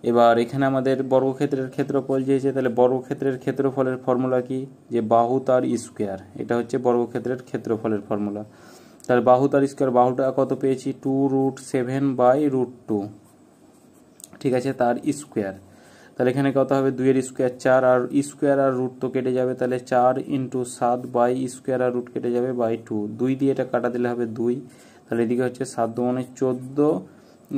এবার এখানে আমাদের বর্গক্ষেত্রের ক্ষেত্রফল চেয়েছে, তাহলে বর্গক্ষেত্রের ক্ষেত্রফলের ফর্মুলা কি, যে বাহু তার স্কোয়ার, এটা হচ্ছে বর্গক্ষেত্রের ক্ষেত্রফলের ফর্মুলা। তাহলে বাহু তার স্কোয়ার, বাহুটা কত পেয়েছি 2√7/√2, ঠিক আছে, তার স্কোয়ার। তাহলে এখানে কত হবে 2 এর স্কোয়ার 4, আর স্কোয়ার আর রুট তো কেটে যাবে, তাহলে 4 × 7 বাই স্কোয়ার আর রুট কেটে যাবে বাই 2, 2 দিয়ে এটা কাটা দিলে হবে 2, তাহলে এদিকে হচ্ছে 7 × 14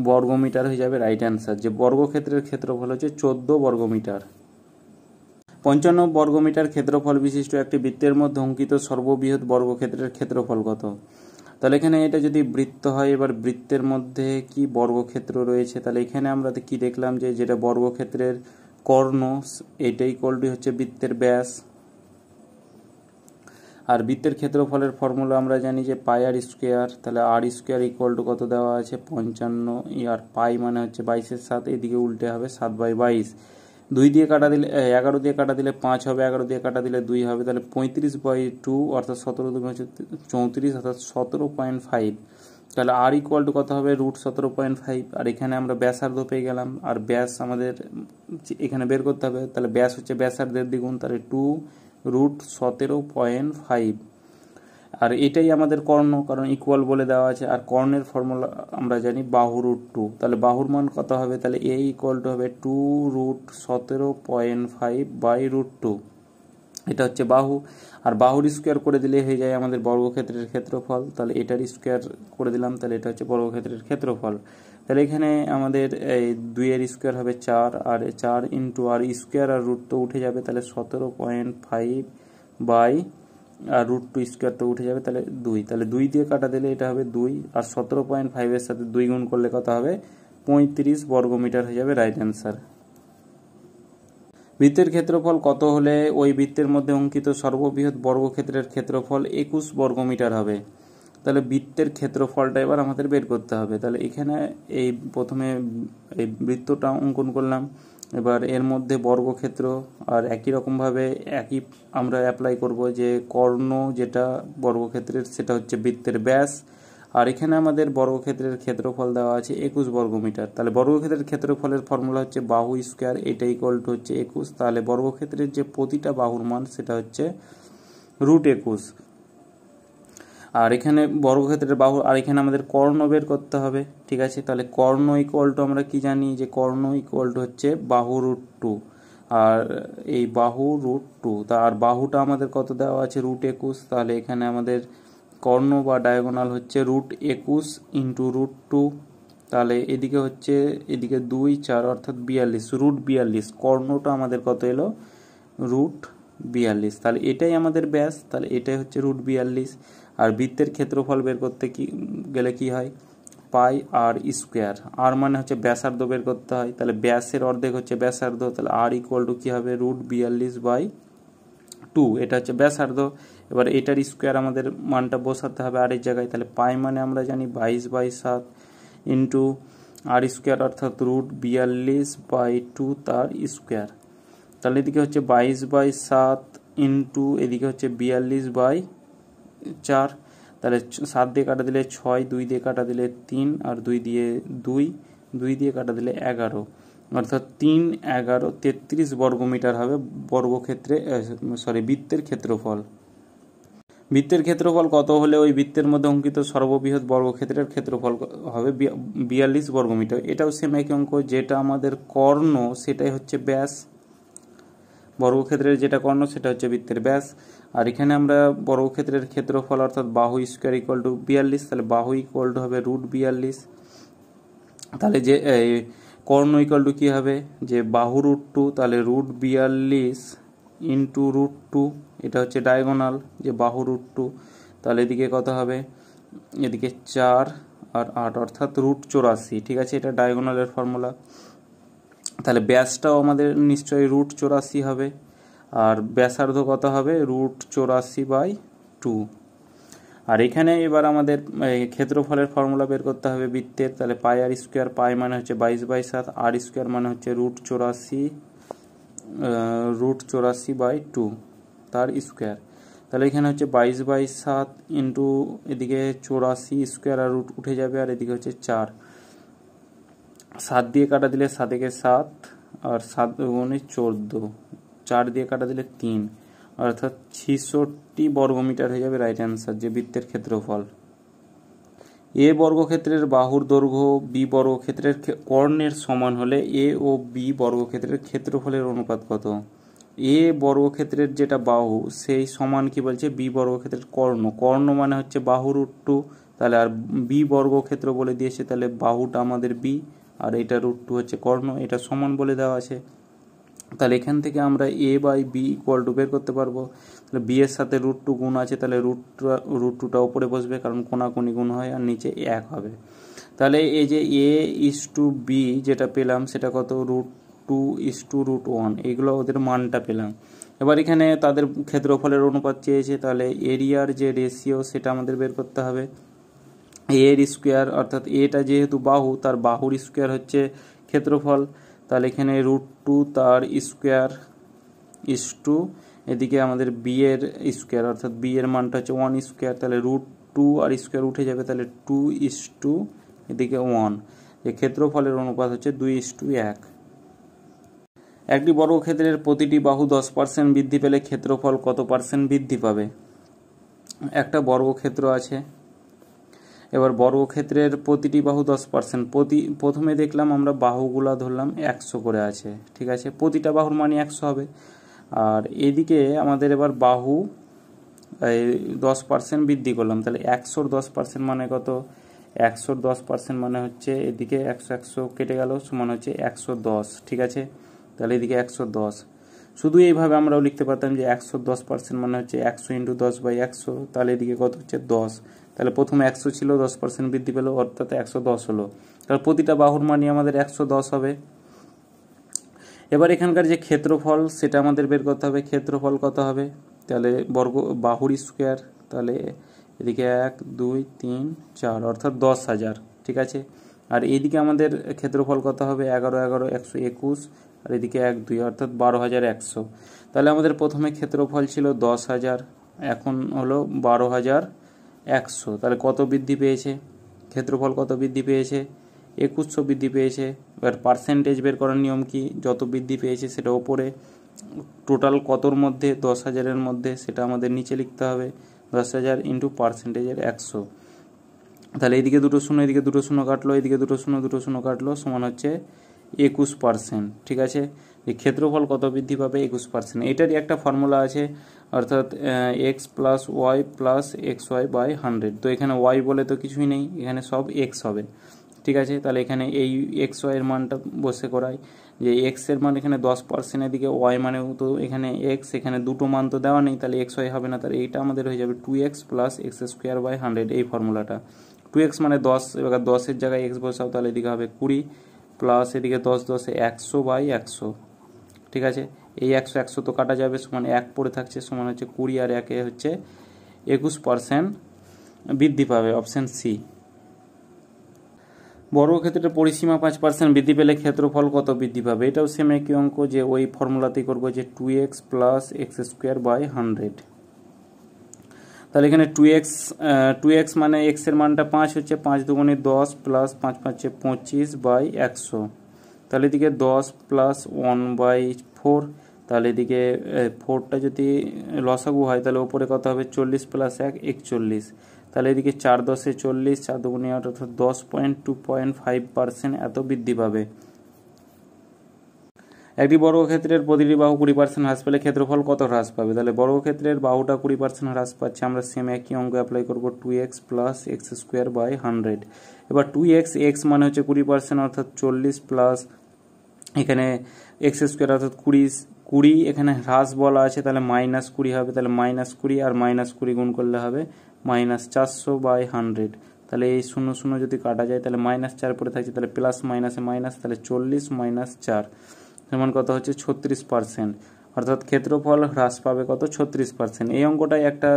বর্গমিটার হয়ে যাবে রাইট অ্যান্সার। যে বর্গক্ষেত্রের ক্ষেত্রফল হচ্ছে 14 বর্গমিটার। 55 বর্গমিটার ক্ষেত্রফল বিশিষ্ট একটি বৃত্তের মধ্যে অঙ্কিত সর্ববৃহৎ বর্গক্ষেত্রের ক্ষেত্রফল কত? তাহলে এখানে এটা যদি বৃত্ত হয়, এবার বৃত্তের মধ্যে কি বর্গক্ষেত্র রয়েছে, তাহলে এখানে আমরা কি দেখলাম যে যেটা বর্গক্ষেত্রের কর্ণ, এটা ইকুয়াল টু হচ্ছে বৃত্তের ব্যাস। আর বৃত্তের ক্ষেত্রফলের ফর্মুলা আমরা জানি যে পাই আর স্কোয়ার, তাহলে আর স্কোয়ার ইকুয়াল টু কত দেওয়া আছে 55, আর পাই মানে হচ্ছে 22-এর 7, এদিকে উল্টে হবে 7/22। 2 দিয়ে কাটা দিলে 11 দিয়ে কাটা দিলে 5 হবে, 11 দিয়ে কাটা দিলে 2 হবে, তাহলে 35/2 অর্থাৎ 17 2 হচ্ছে 34, অর্থাৎ 17.5। তাহলে আর ইকুয়াল টু কত হবে √17.5। আর এখানে আমরা ব্যাসার্ধ পেয়ে গেলাম, আর ব্যাস আমাদের এখানে বের করতে হবে, তাহলে ব্যাস হচ্ছে ব্যাসার্ধের দ্বিগুণ, তাহলে 2√17.5। আর এটাই আমাদের কর্ণ, কারণ ইকুয়াল বলে দেওয়া আছে। আর কর্ণের ফর্মুলা আমরা জানি বাহু √2, তাহলে বাহুর মান কত হবে, তাহলে এ ইকুয়াল টু হবে 2√17.5/√2, এটা হচ্ছে বাহু। আর বাহুর স্কোয়ার করে দিলে হয়ে যায় আমাদের বর্গক্ষেত্রের ক্ষেত্রফল, তাহলে এটার স্কোয়ার করে দিলাম, তাহলে এটা হচ্ছে বর্গক্ষেত্রের ক্ষেত্রফল। তাহলে এখানে আমাদের এই 2 এর স্কোয়ার হবে 4, আর 4 × আর স্কোয়ার আর √2 উঠে যাবে, তাহলে 17.5 বাই আর √2 স্কোয়ার তো উঠে যাবে, তাহলে 2, তাহলে 2 দিয়ে কাটা দিলে এটা হবে 2, আর 17.5-এর সাথে 2 গুণ করলে কত হবে 35 বর্গমিটার হয়ে যাবে রাইট অ্যান্সার। বৃত্তের ক্ষেত্রফল কত হলে ওই বৃত্তের মধ্যে অঙ্কিত সর্ববৃহৎ বর্গক্ষেত্রের ক্ষেত্রফল 21 বর্গমিটার হবে? তাহলে বৃত্তের ক্ষেত্রফলটা এবার আমাদের বের করতে হবে। তাহলে এখানে এই প্রথমে এই বৃত্তটা অঙ্কন করলাম, এবার এর মধ্যে বর্গক্ষেত্র, আর একই রকমভাবে একই আমরা অ্যাপ্লাই করব যে কর্ণ যেটা বর্গক্ষেত্রের সেটা হচ্ছে বৃত্তের ব্যাস। আর এখানে আমাদের বর্গক্ষেত্রের ক্ষেত্রফল দেওয়া আছে 21 বর্গমিটার। তাহলে বর্গক্ষেত্রের ক্ষেত্রফলের ফর্মুলা হচ্ছে বাহু স্কোয়ার, এটা ইকুয়াল টু হচ্ছে 21। তাহলে বর্গক্ষেত্রের যে প্রতিটা বাহুর মান সেটা হচ্ছে √21। আর এখানে বর্গক্ষেত্রের বাহু, আর এখানে আমাদের কর্ণ বের করতে হবে, ঠিক আছে। তাহলে কর্ণ ইকুয়াল টু আমরা কি জানি যে কর্ণ ইকুয়াল টু হচ্ছে বাহু √2, আর এই বাহু √2, আর বাহুটা আমাদের কত দেওয়া আছে √21। তাহলে এখানে আমাদের কর্ণ বা ডায়াগোনাল হচ্ছে √21 × √2, তাহলে এদিকে হচ্ছে এদিকে 2 4 অর্থাৎ 42, √42। কর্ণটা আমাদের কত এলো √42, তাহলে এটাই আমাদের ব্যাস, তাহলে এটাই হচ্ছে √42। আর বৃত্তের ক্ষেত্রফল বের করতে গেলে কি হয় পাই আর স্কোয়ার, আর মানে হচ্ছে ব্যাসার্ধ বের করতে হয়, তাহলে ব্যাসের অর্ধেক হচ্ছে ব্যাসার্ধ, তাহলে আর ইকুয়াল টু কি হবে √42/2, এটা হচ্ছে ব্যাসার্ধ। এবার এটার স্কোয়ার আমাদের মানটা বসাতে হবে আর এই জায়গায়, তাহলে পাই মানে আমরা জানি 22/7 ইন্টু আর স্কোয়ার অর্থাৎ √42/2 তার স্কোয়ার। তাহলে এদিকে হচ্ছে 22/7 ইন্টু এদিকে হচ্ছে 42/4, তাহলে 7 দিয়ে কাটা দিলে 6, 2 দিয়ে কাটা দিলে 3, আর 2 দিয়ে কাটা দিলে 11, অর্থাৎ 3, 11, 33 বর্গমিটার হবে বর্গক্ষেত্রে বৃত্তের ক্ষেত্রফল। বৃত্তের ক্ষেত্রফল কত হলে ওই বৃত্তের মধ্যে অঙ্কিত সর্ববৃহৎ বর্গক্ষেত্রের ক্ষেত্রফল হবে 42 বর্গমিটার। এটাও সেম একই অঙ্ক, যেটা আমাদের কর্ণ সেটাই হচ্ছে ব্যাস, বর্গক্ষেত্রের যেটা কর্ণ সেটা হচ্ছে বৃত্তের ব্যাস। আর এখানে আমরা বর্গক্ষেত্রের ক্ষেত্রফল অর্থাৎ বাহু স্কোয়ার ইকুয়াল টু 42, তাহলে বাহু ইকুয়াল টু হবে √42। তাহলে যে কর্ণ ইকুয়াল টু কী হবে যে বাহু √2, তাহলে √42 ইন্টু √2, এটা হচ্ছে ডায়াগোনাল যে বাহু √2, তাহলে এদিকে কত হবে এদিকে 4 আর 8 অর্থাৎ √84, ঠিক আছে, এটা ডায়াগোনালের ফর্মুলা। তাহলে ব্যাসটাও আমাদের নিশ্চয়ই √84 হবে, আর ব্যাসার্ধ কত হবে √84/2। আর এখানে এবার আমাদের ক্ষেত্রফলের ফর্মুলা বের করতে হবে বৃত্তের, তাহলে পাই আর স্কোয়ার, পাই মানে হচ্ছে 22/7, আর স্কোয়ার মানে হচ্ছে √84/2 তার স্কোয়ার। তাহলে এখানে হচ্ছে 22/7 ইন্টু এদিকে 84 স্কোয়ার, আর রুট উঠে যাবে, আর এদিকে হচ্ছে 4, 7 দিয়ে কাটা দিলে 7 একে 7, আর 7 গুণে 14, 4 দিয়ে কাটা দিলে 3, অর্থাৎ 66 বর্গমিটার হয়ে যাবে রাইট অ্যান্সার যে বৃত্তের ক্ষেত্রফল। এ বর্গক্ষেত্রের বাহুর দৈর্ঘ্য বি বর্গক্ষেত্রের কর্ণের সমান হলে এ ও বি বর্গক্ষেত্রের ক্ষেত্রফলের অনুপাত কত? এ বর্গক্ষেত্রের যেটা বাহু সেই সমান কি বলছে বি বর্গক্ষেত্রের কর্ণ। কর্ণ মানে হচ্ছে বাহু √2, তাহলে আর বি বর্গক্ষেত্র বলে দিয়েছে, তাহলে বাহুটা আমাদের বি আর এটা √2 হচ্ছে কর্ণ, এটা সমান বলে দেওয়া আছে। তাহলে এখান থেকে আমরা এ বাই বি ইকুয়াল টু বের করতে পারবো। তাহলে বি এর সাথে √2 গুণ আছে, তাহলে √2টা উপরে বসবে কারণ কোনাকুনি গুণ হয়, আর নিচে 1 হবে। তাহলে এই যে a:b যেটা পেলাম সেটা কত? √2:√1, এইগুলো ওদের মানটা পেলাম। এবার এখানে তাদের ক্ষেত্রফলের অনুপাত চেয়েছে, তাহলে এরিয়ার যে রেশিও সেটা আমাদের বের করতে হবে। এর স্কোয়ার অর্থাৎ এটা যেহেতু বাহু, তার বাহুর স্কোয়ার হচ্ছে ক্ষেত্রফল, তাহলে এখানে √2 তার স্কোয়ার ইসটু এদিকে আমাদের বি এর স্কোয়ার অর্থাৎ বি এর মানটা হচ্ছে 1 স্কোয়ার, তাহলে √2 আর স্কোয়ার উঠে যাবে, তাহলে 2:, এদিকে 1। যে ক্ষেত্রফলের অনুপাত হচ্ছে 2:1। একটি বর্গক্ষেত্রের প্রতিটি বাহু 10% বৃদ্ধি পেলে ক্ষেত্রফল কত % বৃদ্ধি পাবে? একটা বর্গক্ষেত্র আছে, এবার বর্গক্ষেত্রের প্রতিটি বাহু 10%, প্রথমে দেখলাম আমরা বাহুগুলা ধরলাম 100 করে আছে, ঠিক আছে, প্রতিটা বাহুর মানে 100 হবে। আর এদিকে আমাদের এবার বাহু 10% বৃদ্ধি করলাম, তাহলে 100-র 10% মানে কত? 100-র 10% মানে হচ্ছে এদিকে 100 কেটে গেল, সমান হচ্ছে 110, ঠিক আছে। তাহলে এদিকে 110, শুধু এইভাবে আমরাও লিখতে পারতাম যে 100-র 10% মানে হচ্ছে 100 × 10/100, তাহলে এদিকে কত হচ্ছে 10। তাহলে প্রথমে 100 ছিল, 10% বৃদ্ধি পেল, অর্থাৎ 110 হলো। তাহলে প্রতিটা বাহুর মানই আমাদের 110 হবে। এবার এখানকার যে ক্ষেত্রফল সেটা আমাদের বের করতে হবে। ক্ষেত্রফল কত হবে? তাহলে বাহুর স্কোয়ার, তাহলে এদিকে 1, 2, 3, 4 অর্থাৎ 10,000, ঠিক আছে। আর এইদিকে আমাদের ক্ষেত্রফল কত হবে? 11, 11, 121, আর এদিকে 1, 2 অর্থাৎ 12,100। তাহলে আমাদের প্রথমে ক্ষেত্রফল ছিল 10,000, এখন হলো 12,100। তাহলে কত বৃদ্ধি পেয়েছে? ক্ষেত্রফল কত বৃদ্ধি পেয়েছে? 2100 বৃদ্ধি পেয়েছে। এবার পার্সেন্টেজ বের করার নিয়ম কি? যত বৃদ্ধি পেয়েছে সেটা ওপরে, টোটাল কতর মধ্যে? 10,000-এর মধ্যে, সেটা আমাদের নিচে লিখতে হবে। 10,000 × পার্সেন্টেজের 100। তাহলে এদিকে দুটো শূন্য, এদিকে দুটো শূন্য কাটলো, এদিকে দুটো শূন্য কাটলো, সমান হচ্ছে 21%, ঠিক আছে। এই ক্ষেত্রফল কত বৃদ্ধি পাবে? 21%। এটারই একটা ফর্মুলা আছে, অর্থাৎ x + y + xy/100। তো এখানে y বলে তো কিছুই নেই, এখানে সব x হবে, ঠিক আছে। তাহলে এখানে এই xy এর মানটা বসে করাই, যে x এর মান এখানে 10%, এদিকে y মানে তো এখানে x, এখানে দুটো মান তো দেওয়া নেই, তাহলে xy হবে না, তাহলে এইটা আমাদের হয়ে যাবে 2x + x²/100, এই ফর্মুলাটা। 2x মানে 10, এবার 10-এর জায়গায় x বসাও, তাহলে এদিকে হবে 20, প্লাস এদিকে 10 10 100/100, ঠিক আছে। এই 100 তো কাটা যাবে, সমান 1 পড়ে থাকছে, সমান হচ্ছে 20, আর 1 হচ্ছে 21% বৃদ্ধি পাবে, অপশন সি। বর্গক্ষেত্রের পরিসীমা 5% বৃদ্ধি পেলে ক্ষেত্রফল কত বৃদ্ধি পাবে? এটাও সেম একই অঙ্ক, যে ওই ফর্মুলাতেই করবো, যে 2x + x²/100। তাহলে এখানে 2x মানে x এর মানটা 5 হচ্ছে, 5 × 2 = 10, প্লাস 5 × 5 = 25/100। তাহলে এদিকে 10 + 1/4, তাহলে এদিকে 4টা যদি লসাগু হয় তাহলে ওপরে কত হবে? 40 + 1 41। তাহলে এদিকে 4 × 10 = 40, 4 × 2 = 8, অর্থাৎ 10.2.5% এত বৃদ্ধি পাবে। একটি বর্গক্ষেত্রের প্রতিটি বাহু 20% হ্রাস পেলে ক্ষেত্রফল কত হ্রাস পাবে? তাহলে বর্গক্ষেত্রের বাহুটা 20% হ্রাস পাচ্ছে, আমরা সেম একই অঙ্ক অ্যাপ্লাই করব, 2x + x²/100। এবার 2x, x মানে হচ্ছে 20%, অর্থাৎ 40, প্লাস এখানে x² অর্থাৎ 20, এখানে হ্রাস বলা আছে, তাহলে -20 হবে, তাহলে -20 আর -20 গুণ করলে হবে -400/100। তাহলে এই 0 0 যদি কাটা যায় তাহলে -4 পড়ে থাকছে, তাহলে প্লাস মাইনাসে মাইনাস, তাহলে 40 - 4 সমান কত হচ্ছে? 36%, অর্থাৎ ক্ষেত্রফল হ্রাস পাবে কত? 36%। এই অঙ্কটাই একটা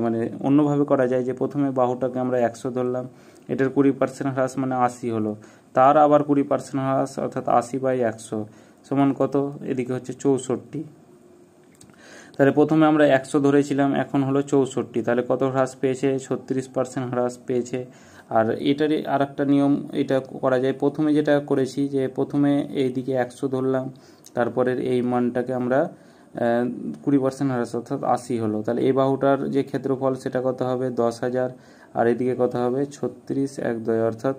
মানে অন্যভাবে করা যায়, যে প্রথমে বাহুটাকে আমরা 100 ধরলাম, এটার 20% হ্রাস মানে 80 হলো, তার আবার 20% হ্রাস অর্থাৎ 80/100 সমান কত? এদিকে হচ্ছে 64। তাহলে প্রথমে আমরা 100 ধরেছিলাম, এখন হলো 64, তাহলে কত হ্রাস পেয়েছে? 36% হ্রাস পেয়েছে। আর এটারই আর একটা নিয়ম এটা করা যায়, প্রথমে যেটা করেছি, যে প্রথমে এইদিকে 100 ধরলাম, তারপরের এই মানটাকে আমরা 20% হ্রাস অর্থাৎ 80 হলো, তাহলে এই বাহুটার যে ক্ষেত্রফল সেটা কত হবে? 10,000, আর এদিকে কত হবে 36 1 2 অর্থাৎ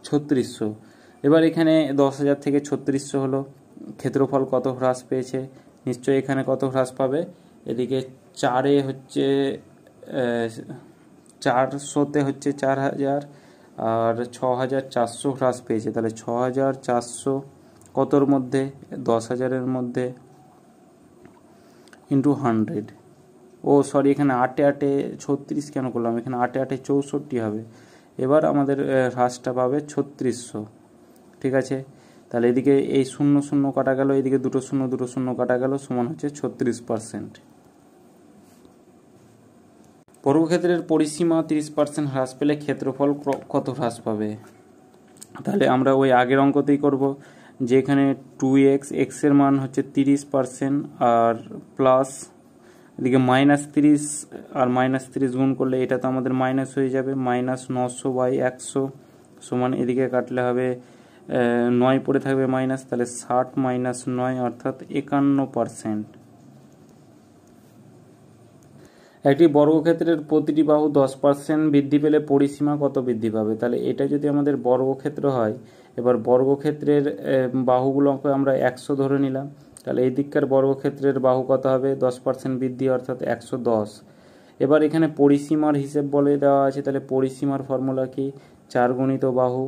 3600। এবার এখানে 10,000 থেকে 3600 হলো, ক্ষেত্রফল কত হ্রাস পেয়েছে, নিশ্চয়ই এখানে কত হ্রাস পাবে, এদিকে 4-এ হচ্ছে 400-তে হচ্ছে 4000 আর 6400 হ্রাস পেয়েছে, তাহলে 6400 কতর মধ্যে, 10,000-এর মধ্যে ইন্টু 100। ও সরি, এখানে 8-এ 36 কেন করলাম, এখানে 8-এ 64 হবে। এবার আমাদের হ্রাসটা পাবে 3600, ঠিক আছে। তাহলে এদিকে এই 0 0 কাটা গেল, এদিকে 2 0 কাটা গেল, সমান হচ্ছে 36%। বর্গক্ষেত্রের পরিসীমা 30% হ্রাস পেলে ক্ষেত্রফল কত হ্রাস পাবে? তাহলে আমরা ওই আগের অঙ্কতেই করব, যে এখানে 2x, x এর মান হচ্ছে 30% আর প্লাস এদিকে -30 আর -30 গুণ করলে এটা তো আমাদের মাইনাস হয়ে যাবে, -900/100 সমান এদিকে কাটলে হবে 9 পড়ে থাকবে মাইনাস, তাহলে 60 - 9 অর্থাৎ 51%। একটি বর্গক্ষেত্রের প্রতিটি বাহু 10% বৃদ্ধি পেলে পরিসীমা কত বৃদ্ধি পাবে? তাহলে এটা যদি আমাদের বর্গক্ষেত্র হয়, এবার বর্গক্ষেত্রের বাহুগুলোকে আমরা 100 ধরে নিলাম, তাহলে এই দিককার বর্গক্ষেত্রের বাহু কত হবে 10% বৃদ্ধি অর্থাৎ 110। এবার এখানে পরিসীমার হিসেব বলে দেওয়া আছে, তাহলে পরিসীমার ফর্মুলা কি, 4 গুণিত বাহু,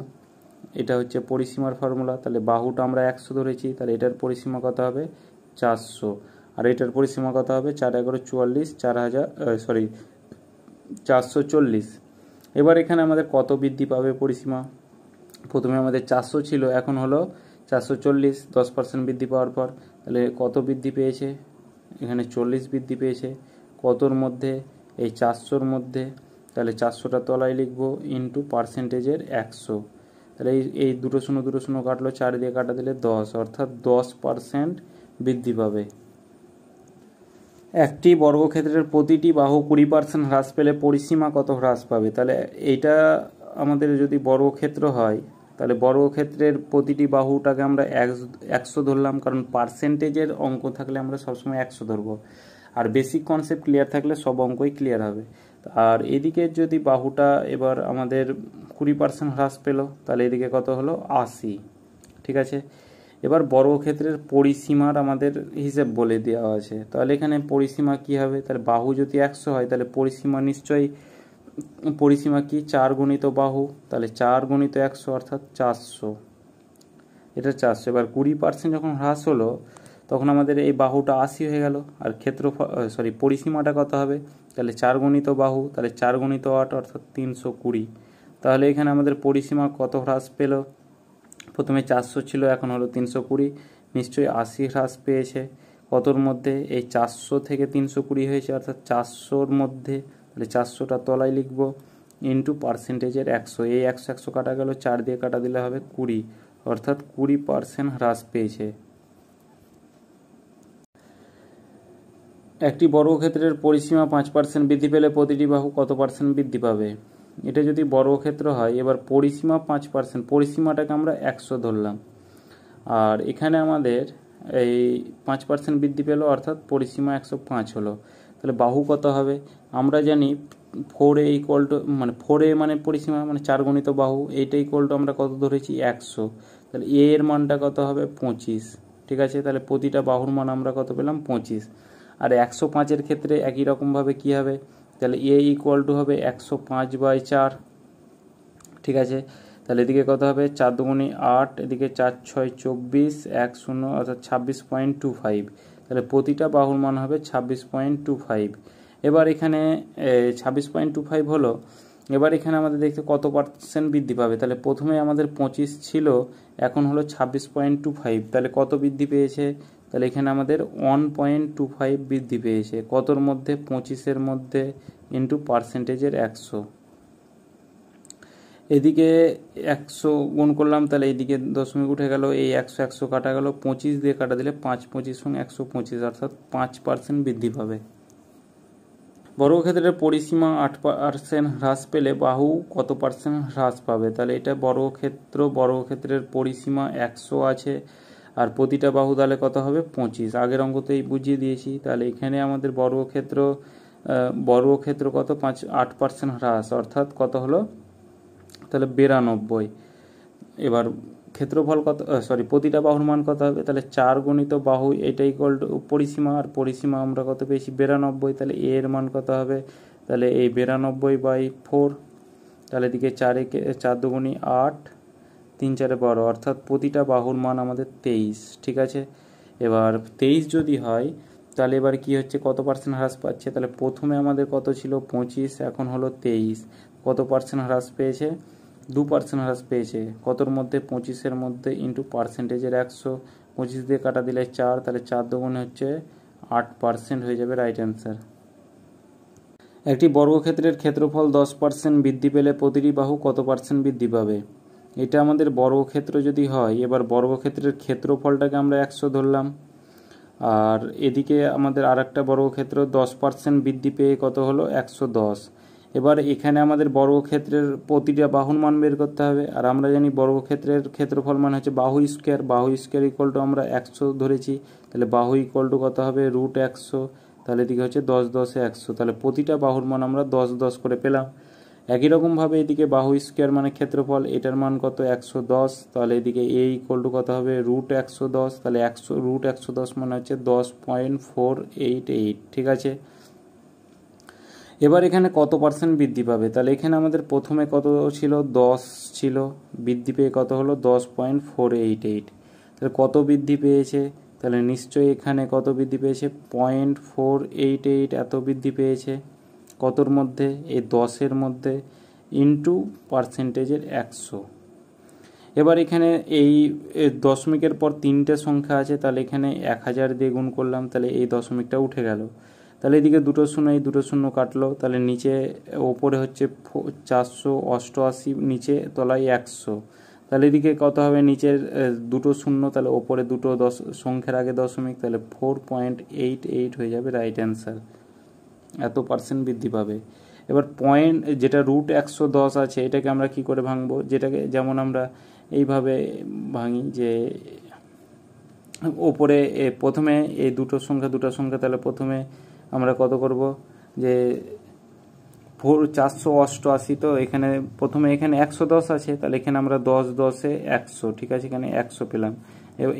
এটা হচ্ছে পরিসীমার ফর্মুলা। তাহলে বাহুটা আমরা 100 ধরেছি, তাহলে এটার পরিসীমা কত হবে 400, আর এটার পরিসীমা কত হবে 4 11 44 440। এবার এখানে আমাদের কত বৃদ্ধি পাবে পরিসীমা, প্রথমে আমাদের 400 ছিল, এখন হলো 440, 10% বৃদ্ধি পাওয়ার পর, তাহলে কত বৃদ্ধি পেয়েছে, এখানে 40 বৃদ্ধি পেয়েছে, কতর মধ্যে, এই 400-র মধ্যে, তাহলে 400টা তলায় লিখবো ইন্টু পার্সেন্টেজের 100, তাহলে এই 2 0 কাটলো, 4 দিয়ে কাটা দিলে 10, অর্থাৎ 10% বৃদ্ধি পাবে। একটি বর্গক্ষেত্রের প্রতিটি বাহু 20% হ্রাস পেলে পরিসীমা কত হ্রাস পাবে? তাহলে এইটা আমাদের যদি বর্গক্ষেত্র হয়, তাহলে বর্গক্ষেত্রের প্রতিটি বাহুটাকে আমরা 100 ধরলাম, কারণ পার্সেন্টেজের অঙ্ক থাকলে আমরা সবসময় 100 ধরবো, আর বেসিক কনসেপ্ট ক্লিয়ার থাকলে সব অঙ্কই ক্লিয়ার হবে। আর এদিকে যদি বাহুটা এবার আমাদের 20% হ্রাস পেল, তাহলে এদিকে কত হলো 80, ঠিক আছে। এবার বর্গক্ষেত্রের পরিসীমার আমাদের হিসেব বলে দেওয়া আছে, তাহলে এখানে পরিসীমা কি হবে, তাহলে বাহু যদি 100 হয়, তাহলে পরিসীমা নিশ্চয়ই, পরিসীমা কি 4 গুণিত বাহু, তাহলে 4 গুণিত 100 অর্থাৎ 400, এটা 400। এবার 20% যখন হ্রাস হলো, তখন আমাদের এই বাহুটা 80 হয়ে গেল, আর পরিসীমাটা কত হবে, তাহলে 4 গুণিত বাহু, তাহলে 4 গুণিত 8 অর্থাৎ 320। তাহলে এখানে আমাদের পরিসীমা কত হ্রাস পেল, প্রথমে 400 ছিল, এখন হলো 320, নিশ্চয়ই 80 হ্রাস পেয়েছে, কতর মধ্যে, এই 400 থেকে 320 হয়েছে, অর্থাৎ 400-র মধ্যে, তাহলে 400টা তলায় লিখবো ইন্টু পার্সেন্টেজের 100, এই 100 কাটা গেল, 4 দিয়ে কাটা দিলে হবে 20, অর্থাৎ 20% হ্রাস পেয়েছে। একটি বর্গক্ষেত্রের পরিসীমা 5% বৃদ্ধি পেলে প্রতিটি বাহু কত পার্সেন্ট বৃদ্ধি পাবে? এটা যদি বর্গক্ষেত্র হয়, এবার পরিসীমা 5%, পরিসীমাটাকে আমরা 100 ধরলাম, আর এখানে আমাদের এই 5% বৃদ্ধি পেল, অর্থাৎ পরিসীমা 105 হলো, তাহলে বাহু কত হবে, আমরা জানি 4a মানে পরিসীমা মানে 4 গুণিত বাহু, এইটা ইকুয়াল টু আমরা কত ধরেছি 100, তাহলে a এর মানটা কত হবে 25, ঠিক আছে। তাহলে প্রতিটা বাহুর মান আমরা কত পেলাম 25, আর 105-এর ক্ষেত্রে একই রকমভাবে কি হবে, তাহলে a ইকুয়াল টু হবে 105/4, ঠিক আছে। তাহলে এদিকে কত হবে 4 দুগুণে 8, এদিকে 4 6 24, 1 0 অর্থাৎ 26.25, তাহলে প্রতিটা বাহুর মান হবে 26.25। এবার এখানে 26.25 হলো, এবার এখানে আমাদের দেখতে কত পার্সেন্ট বৃদ্ধি পাবে, তাহলে প্রথমে আমাদের 25 ছিল, এখন হলো 26.25, তাহলে কত বৃদ্ধি পেয়েছে, তাহলে এখানে আমাদের 1.25 বৃদ্ধি পেয়েছে, কতর মধ্যে, 25-এর মধ্যে ইন্টু পার্সেন্টেজের 100, এদিকে 100 গুণ করলাম, তাহলে এইদিকে দশমিক উঠে গেল, এই 100 কাটা গেল, 25 দিয়ে কাটা দিলে 5 25 125, অর্থাৎ 5% বৃদ্ধি পাবে। বর্গক্ষেত্রের পরিসীমা 8% হ্রাস পেলে বাহু কত পার্সেন্ট হ্রাস পাবে? তাহলে এটা বর্গক্ষেত্রের পরিসীমা 100 আছে, আর প্রতিটা বাহু তাহলে কত হবে 25, আগের অঙ্কতেই বুঝিয়ে দিয়েছি। তাহলে এখানে আমাদের বর্গক্ষেত্র বর্গক্ষেত্র কত 8% হ্রাস, অর্থাৎ কত হলো তাহলে 92। এবার ক্ষেত্রফল কত, প্রতিটা বাহুর মান কত হবে, তাহলে 4 গুণিত বাহু, এটা ইকুয়াল টু পরিসীমা, আর পরিসীমা আমরা কত পেয়েছি 92, তাহলে এ এর মান কত হবে, তাহলে এই 92/4, তাহলে এদিকে 4 দুগুণি 8, 3 4 12, অর্থাৎ প্রতিটা বাহুর মান আমাদের 23। ঠিক আছে, এবার 23 যদি হয় তাহলে এবার কি হচ্ছে, কত পার্সেন্ট হ্রাস পাচ্ছে, তাহলে প্রথমে আমাদের কত ছিল 25, এখন হলো 23, কত পার্সেন্ট হ্রাস পেয়েছে, 2% হ্রাস পেয়েছে, কতর মধ্যে 25-এর মধ্যে ইন্টু পার্সেন্টেজের 100, 25 দিয়ে কাটা দিলে 4, তাহলে 4 দুগুণে হচ্ছে 8% হয়ে যাবে রাইট অ্যান্সার। একটি বর্গক্ষেত্রের ক্ষেত্রফল 10% বৃদ্ধি পেলে প্রতিটি বাহু কত পার্সেন্ট বৃদ্ধি পাবে, এটা আমাদের বর্গক্ষেত্র যদি হয়, এবার বর্গক্ষেত্রের ক্ষেত্রফলটাকে আমরা 100 ধরলাম, আর এদিকে আমাদের আরেকটা বর্গক্ষেত্র 10% বৃদ্ধি পেয়ে কত হলো 110। এবার এখানে আমাদের বর্গক্ষেত্রের প্রতিটা বাহুর মান বের করতে হবে, আর আমরা জানি বর্গক্ষেত্রের ক্ষেত্রফল মান হচ্ছে বাহু স্কোয়ার, বাহু স্কোয়ার ইকুয়াল টু আমরা 100 ধরেছি, তাহলে বাহু ইকুয়াল টু কত হবে √100, তাহলে এদিকে হচ্ছে 10 10 100, তাহলে প্রতিটা বাহুর মান আমরা 10 10 করে পেলাম। একই রকমভাবে এদিকে বাহু স্কোয়ার মানে ক্ষেত্রফল, এটার মান কত 110, তাহলে এদিকে এ ইকুয়াল টু কত হবে √110, তাহলে √110 মানে হচ্ছে 10.488। ঠিক আছে, এবার এখানে কত পার্সেন্ট বৃদ্ধি পাবে, তাহলে এখানে আমাদের প্রথমে কত ছিল 10 ছিল, বৃদ্ধি পেয়ে কত হলো 10.488, তাহলে কত বৃদ্ধি পেয়েছে, তাহলে নিশ্চয়ই এখানে কত বৃদ্ধি পেয়েছে 0.488, এত বৃদ্ধি পেয়েছে, কতর মধ্যে এই 10-এর মধ্যে ইন্টু পার্সেন্টেজের 100। এবার এখানে এই দশমিকের পর 3টে সংখ্যা আছে, তাহলে এখানে 1000 দিয়ে গুণ করলাম, তাহলে এই দশমিকটা উঠে গেল, তাহলে এদিকে দুটো শূন্য, এই দুটো শূন্য কাটলো, তাহলে নিচে ওপরে হচ্ছে 488, নিচে তলায় 100, তাহলে এদিকে কত হবে নিচের দুটো শূন্য, তাহলে ওপরে দুটো সংখ্যার আগে দশমিক, তাহলে 4.88 হয়ে যাবে রাইট অ্যান্সার, এত পার্সেন্ট বৃদ্ধি পাবে। এবার পয়েন্ট যেটা √110 আছে, এটাকে আমরা কি করে ভাঙবো, যেটাকে যেমন আমরা এইভাবে ভাঙি যে ওপরে প্রথমে এই দুটো সংখ্যা, তাহলে প্রথমে আমরা কত করব যে 488, তো এখানে প্রথমে এখানে 110 আছে, তাহলে এখানে আমরা 10 10-এ 100, ঠিক আছে, এখানে 100 পেলাম।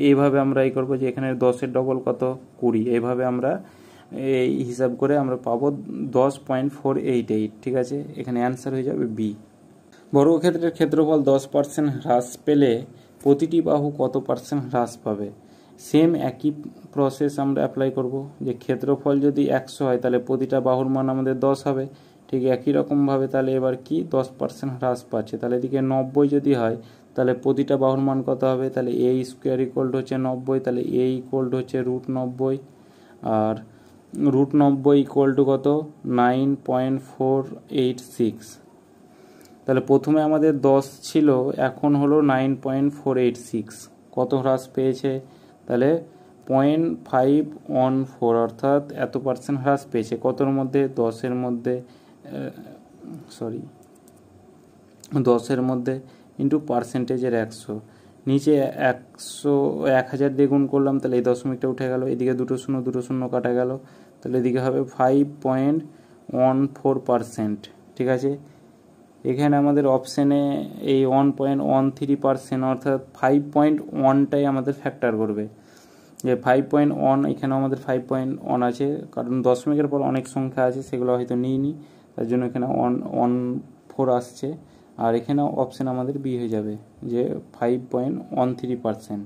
এইভাবে আমরা এই করবো যে এখানে 10-এর ডবল কত 20, এইভাবে আমরা এই হিসাব করে আমরা পাবো 10.488। ঠিক আছে, এখানে অ্যান্সার হয়ে যাবে বি। বর্গক্ষেত্রের ক্ষেত্রফল 10% হ্রাস পেলে প্রতিটি বাহু কত পার্সেন্ট হ্রাস পাবে, সেম একই প্রসেস আমরা অ্যাপ্লাই করব, যে ক্ষেত্রফল যদি 100 হয় তাহলে প্রতিটা বাহুর মান আমাদের 10 হবে, ঠিক একই রকমভাবে তাহলে এবার কি 10% হ্রাস পাচ্ছে, তাহলে এদিকে 90 যদি হয় তাহলে প্রতিটা বাহুর মান কত হবে, তাহলে এ স্কোয়ার ইকুয়াল টু হচ্ছে 90, তাহলে এ ইকুয়াল টু হচ্ছে √90, আর √90 ইকুয়াল টু কত 9.486, তাহলে প্রথমে আমাদের 10 ছিল, এখন হলো 9.486, কত হ্রাস পেয়েছে, তাহলে 0.514, অর্থাৎ এত পার্সেন্ট হ্রাস পেয়েছে, কতর মধ্যে 10-এর মধ্যে, 10-এর মধ্যে ইন্টু পার্সেন্টেজের 100, নিচে 1000 দিয়ে গুণ করলাম, তাহলে এই দশমিকটা উঠে গেল, এদিকে দুটো শূন্য কাটা গেল, তাহলে এদিকে হবে 5.14%। ঠিক আছে, এখানে আমাদের অপশানে এই 1.13%, অর্থাৎ 5.1টাই আমাদের ফ্যাক্টর করবে, যে 5.1, এখানে আমাদের 5.1 আছে, কারণ দশমিকের পর অনেক সংখ্যা আছে, সেগুলো হয়তো নিইনি, তার জন্য এখানে 114 আসছে, আর এখানে অপশান আমাদের বি হয়ে যাবে, যে 5.13%।